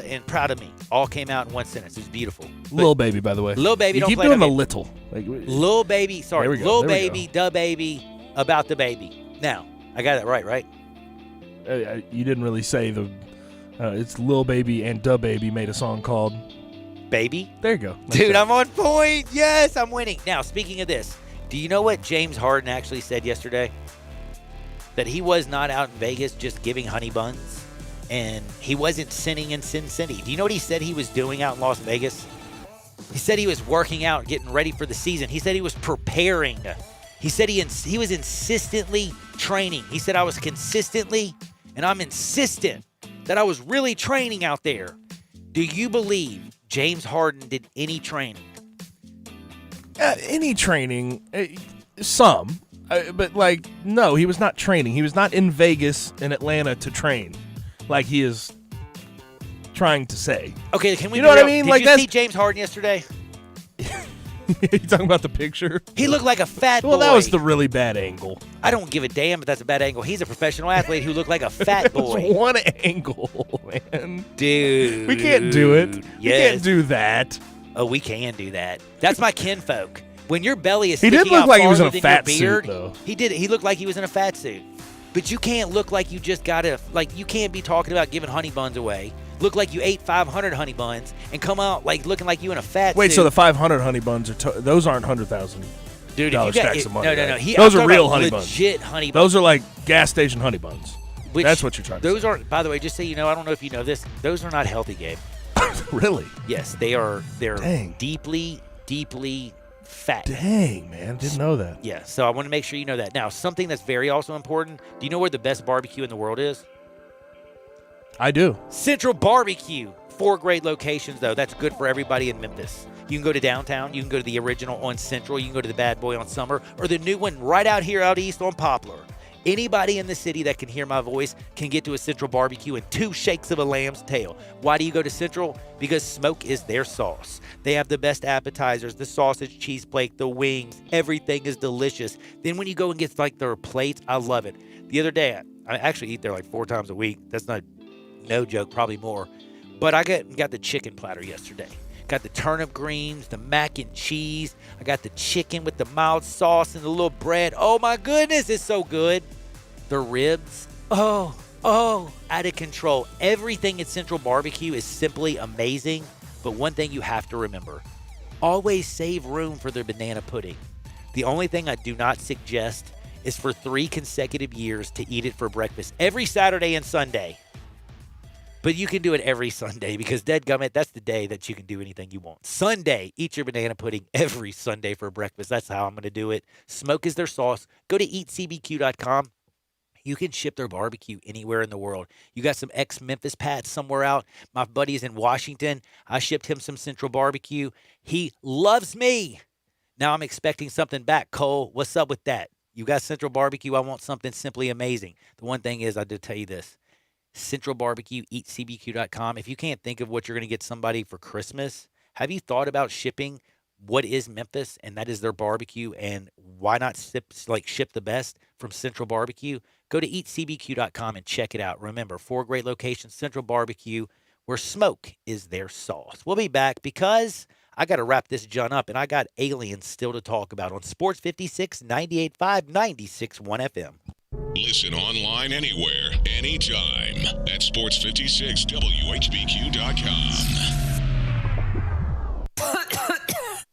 and proud of me all came out in one sentence. It was beautiful. Little baby, by the way. Little baby, you don't keep play doing no the game. little. Like, Little baby, sorry. There we go, Little there we baby, the baby, about the baby. Now, I got that right? You didn't really say the. It's Lil Baby and Da Baby made a song called Baby. There you go. Dude, I'm on point. Yes, I'm winning. Now, speaking of this, do you know what James Harden actually said yesterday? That he was not out in Vegas just giving honey buns, and he wasn't sinning in Sin City. Do you know what he said he was doing out in Las Vegas? He said he was working out, getting ready for the season. He said he was preparing. He said he was insistently training. He said I was consistently, and I'm insistent that I was really training out there. Do you believe James Harden did any training? Any training, some. But, like, no, he was not training. He was not in Vegas and Atlanta to train like he is trying to say. Okay, can we You know what I mean? Did Like, you see James Harden yesterday? You talking about the picture? He looked like a fat boy. Well, that was the really bad angle. I don't give a damn if that's a bad angle. He's a professional athlete who looked like a fat boy. It was one angle, man. Dude. We can't do it. Yes. We can't do that. Oh, we can do that. That's my kinfolk. When your belly is He sticking did look out like he was in a farther than fat your suit, beard, though. He did. He looked like he was in a fat suit. But you can't look like you just got to, like, you can't be talking about giving honey buns away. Look like you ate 500 honey buns and come out like looking like you in a fat Wait, suit. so the 500 honey buns those aren't $100,000 Dude, if you got, stacks of money. no. Right? Those are real honey buns. Legit honey buns. Those are like gas station honey buns. That's what you're trying to say. Those aren't, by the way, just so you know, I don't know if you know this, those are not healthy, Gabe. Really? Yes, they're Dang. deeply fat. Dang, man. Didn't know that. Yeah, so I want to make sure you know that. Now, something that's very also important, do you know where the best barbecue in the world is? I do. Central Barbecue. 4 great locations, though. That's good for everybody in Memphis. You can go to downtown. You can go to the original on Central. You can go to the Bad Boy on Summer, or the new one right out here out east on Poplar. Anybody in the city that can hear my voice can get to a Central Barbecue in 2 shakes of a lamb's tail. Why do you go to Central? Because smoke is their sauce. They have the best appetizers, the sausage, cheese plate, the wings. Everything is delicious. Then when you go and get like their plates, I love it. The other day, I actually eat there like 4 times a week. That's not no joke, probably more. But I got the chicken platter yesterday. Got the turnip greens, the mac and cheese. I got the chicken with the mild sauce and the little bread. Oh my goodness, it's so good. The ribs. Oh, out of control. Everything at Central Barbecue is simply amazing. But one thing you have to remember, always save room for their banana pudding. The only thing I do not suggest is for 3 consecutive years to eat it for breakfast every Saturday and Sunday. But you can do it every Sunday because dadgummit, that's the day that you can do anything you want. Sunday, eat your banana pudding every Sunday for breakfast. That's how I'm going to do it. Smoke is their sauce. Go to eatcbq.com. You can ship their barbecue anywhere in the world. You got some ex-Memphis Pats somewhere out. My buddy's in Washington. I shipped him some Central Barbecue. He loves me. Now I'm expecting something back. Cole, what's up with that? You got Central Barbecue. I want something simply amazing. The one thing is, I did tell you this. Central Barbecue, eatcbq.com. If you can't think of what you're going to get somebody for Christmas, have you thought about shipping what is Memphis, and that is their barbecue, and why not ship the best from Central Barbecue? Go to eatcbq.com and check it out. Remember, 4 great locations, Central Barbecue, where smoke is their sauce. We'll be back because I got to wrap this John up, and I got aliens still to talk about on Sports 56, 98.5, 96.1 FM. Listen online anywhere, anytime at sports56whbq.com.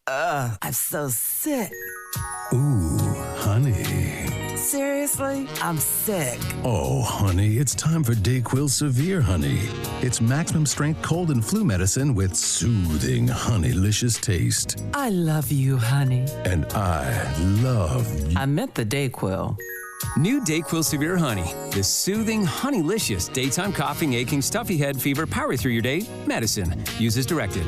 I'm so sick. Ooh, honey. Seriously? I'm sick. Oh, honey, it's time for DayQuil Severe Honey. It's maximum strength cold and flu medicine with soothing, honeylicious taste. I love you, honey. And I love you. I meant the DayQuil. New DayQuil Severe Honey. The soothing, honeylicious daytime coughing, aching, stuffy head, fever, power through your day medicine. Use as directed.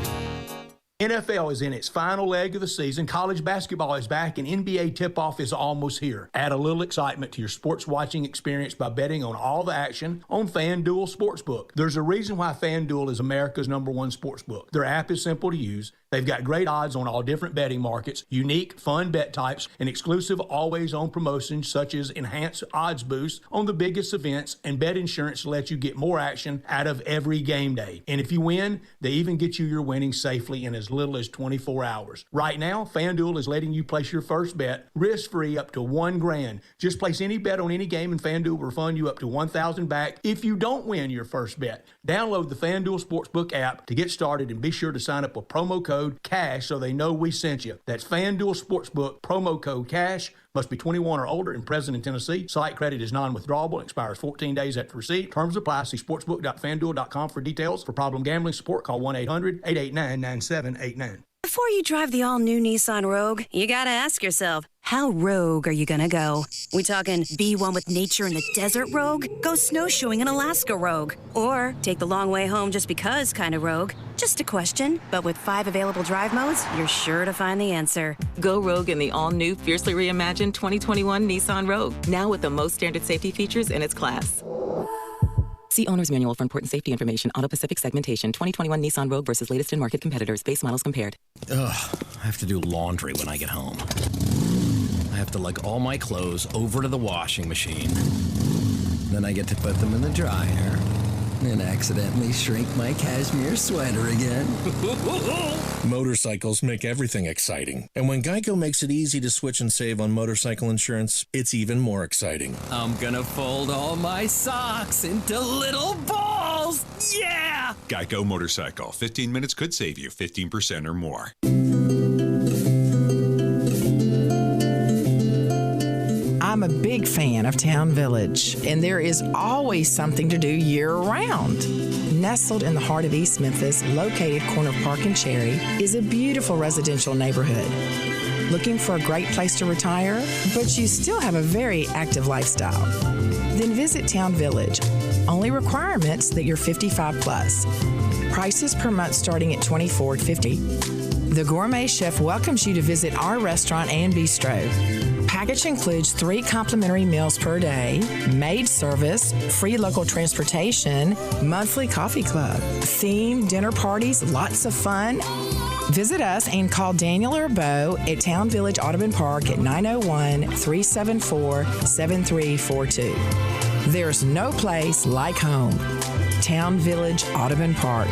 NFL is in its final leg of the season. College basketball is back, and NBA tip-off is almost here. Add a little excitement to your sports watching experience by betting on all the action on FanDuel Sportsbook. There's a reason why FanDuel is America's #1 sportsbook. Their app is simple to use. They've got great odds on all different betting markets, unique, fun bet types, and exclusive always-on promotions such as enhanced odds boosts on the biggest events and bet insurance to let you get more action out of every game day. And if you win, they even get you your winnings safely in as little as 24 hours. Right now, FanDuel is letting you place your first bet risk-free up to $1,000. Just place any bet on any game and FanDuel will refund you up to $1,000 back if you don't win your first bet. Download the FanDuel Sportsbook app to get started and be sure to sign up with promo code CASH so they know we sent you. That's FanDuel Sportsbook, promo code CASH. Must be 21 or older and present in Tennessee. Site credit is non-withdrawable and expires 14 days after receipt. Terms apply. See sportsbook.fanduel.com for details. For problem gambling support, call 1-800-889-9789. Before you drive the all-new Nissan Rogue, you gotta ask yourself, how rogue are you gonna go? We talking be one with nature in the desert rogue? Go snowshoeing in Alaska rogue? Or take the long way home just because kind of rogue? Just a question, but with 5 available drive modes, you're sure to find the answer. Go rogue in the all-new, fiercely reimagined 2021 Nissan Rogue, now with the most standard safety features in its class. See Owner's Manual for important safety information. Auto Pacific segmentation. 2021 Nissan Rogue versus latest in market competitors. Base models compared. Ugh, I have to do laundry when I get home. I have to lug all my clothes over to the washing machine. Then I get to put them in the dryer and accidentally shrink my cashmere sweater again. Motorcycles make everything exciting. And when Geico makes it easy to switch and save on motorcycle insurance, it's even more exciting. I'm gonna fold all my socks into little balls. Yeah! Geico Motorcycle. 15 minutes could save you 15% or more. I'm a big fan of Town Village, and there is always something to do year-round. Nestled in the heart of East Memphis, located corner of Park and Cherry, is a beautiful residential neighborhood. Looking for a great place to retire, but you still have a very active lifestyle? Then visit Town Village. Only requirements that you're 55 plus. Prices per month starting at $24.50. The Gourmet Chef welcomes you to visit our restaurant and bistro. Package includes 3 complimentary meals per day, maid service, free local transportation, monthly coffee club, theme dinner parties, lots of fun. Visit us and call Daniel or Bo at Town Village Audubon Park at 901-374-7342. There's no place like home. Town Village Audubon Park.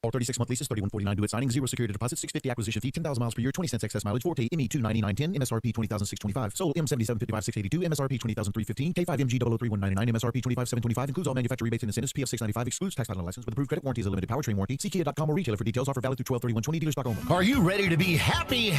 All 36-month leases, $31.49 due at signing, 0 security deposit, $650 acquisition fee, 10,000 miles per year, 20 cents excess mileage, Forte ME 299.10, MSRP 20,625, Soul M7755 682, MSRP 20,315, K5MG 003,199, MSRP 25,725, includes all manufacturer rebates and incentives, PF 695, excludes tax title license with approved credit warranty is a limited powertrain warranty. See Kia.com or retailer for details. Offer valid through 12/31/20. Dealer stock only. Are you ready to be happy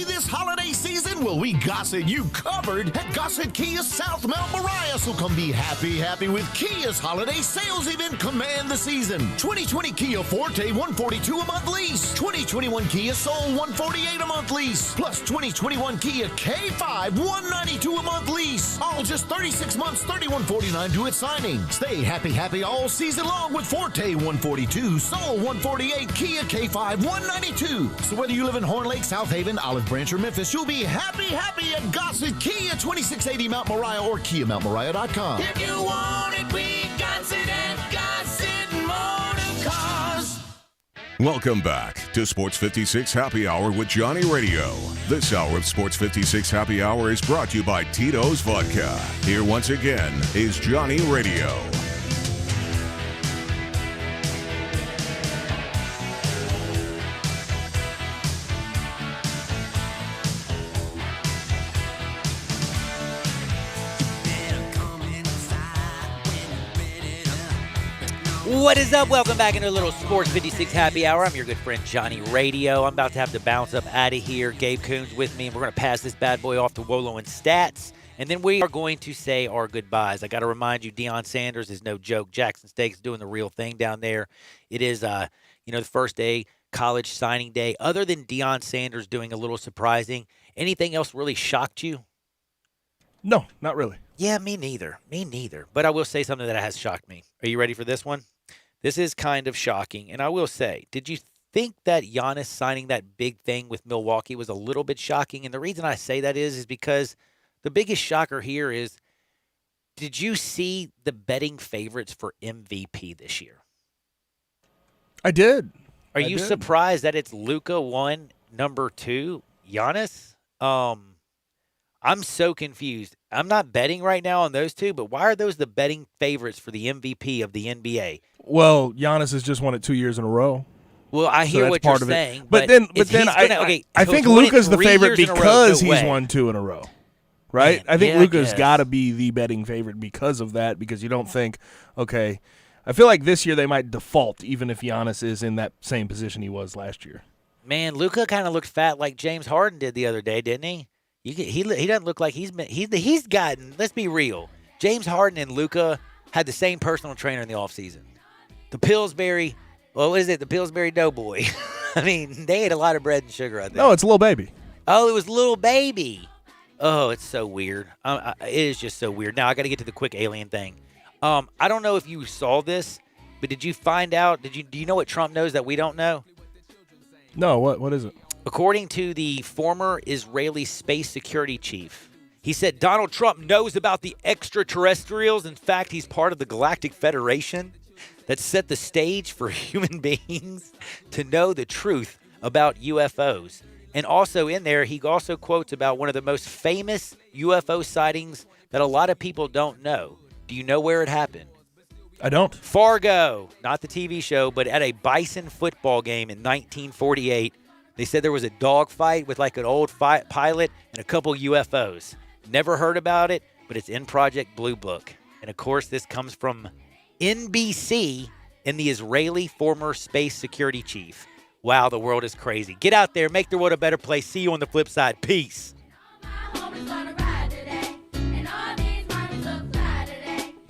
this holiday season? Well, we got you covered at Gossett Kia South Mount Moriah. So come be happy with Kia's holiday sales event. Command the season. 2020 Kia Forte, $142 a month lease. 2021 Kia Soul, $148 a month lease. Plus 2021 Kia K5, $192 a month lease. All just 36 months, $31.49 due at signing. Stay happy all season long with Forte, $142, Soul, $148, Kia K5, $192. So whether you live in Horn Lake, South Haven, Olive Branch, or Memphis, you'll be happy at Gossett Kia, 2680 Mount Moriah or KiaMountMoriah.com. If you want it, we got it at Gossett Motor Cars. Welcome back to Sports 56 Happy Hour with Johnny Radio. This hour of Sports 56 Happy Hour is brought to you by Tito's Vodka. Here once again is Johnny Radio. What is up? Welcome back into a little Sports 56 Happy Hour. I'm your good friend Johnny Radio. I'm about to have to bounce up out of here. Gabe Coons with me, and we're going to pass this bad boy off to Wolo and Stats, and then we are going to say our goodbyes. I got to remind you, Deion Sanders is no joke. Jackson State's doing the real thing down there. It is, the first day, college signing day. Other than Deion Sanders doing a little surprising, anything else really shocked you? No, not really. Yeah, me neither. But I will say something that has shocked me. Are you ready for this one? This is kind of shocking, and I will say, did you think that Giannis signing that big thing with Milwaukee was a little bit shocking? And the reason I say that is because the biggest shocker here is, did you see the betting favorites for MVP this year? I did. Are you surprised that it's Luka 1, number 2, Giannis? I'm so confused. I'm not betting right now on those two, but why are those the betting favorites for the MVP of the NBA? Well, Giannis has just won it 2 years in a row. Well, I hear what you're saying, but then I think Luka's the favorite because he's won 2 in a row, right? I think Luka's got to be the betting favorite because of that. Because you don't think, okay, I feel like this year they might default even if Giannis is in that same position he was last year. Man, Luka kind of looked fat like James Harden did the other day, didn't he? He doesn't look like he's gotten. Let's be real. James Harden and Luka had the same personal trainer in the offseason. The Pillsbury Well, what is it? The Pillsbury Doughboy. I mean, they ate a lot of bread and sugar, I think. No, it's a little baby. Oh, it was Little Baby. Oh, it's so weird. It is just so weird. Now, I got to get to the quick alien thing. I don't know if you saw this, but did you find out? Do you know what Trump knows that we don't know? No, what is it? According to the former Israeli space security chief, he said Donald Trump knows about the extraterrestrials. In fact, he's part of the Galactic Federation that set the stage for human beings to know the truth about UFOs. And also in there, he also quotes about one of the most famous UFO sightings that a lot of people don't know. Do you know where it happened? I don't. Fargo, not the TV show, but at a Bison football game in 1948. They said there was a dogfight with like an old pilot and a couple UFOs. Never heard about it, but it's in Project Blue Book. And of course, this comes from NBC and the Israeli former space security chief. Wow, the world is crazy. Get out there, make the world a better place. See you on the flip side. Peace.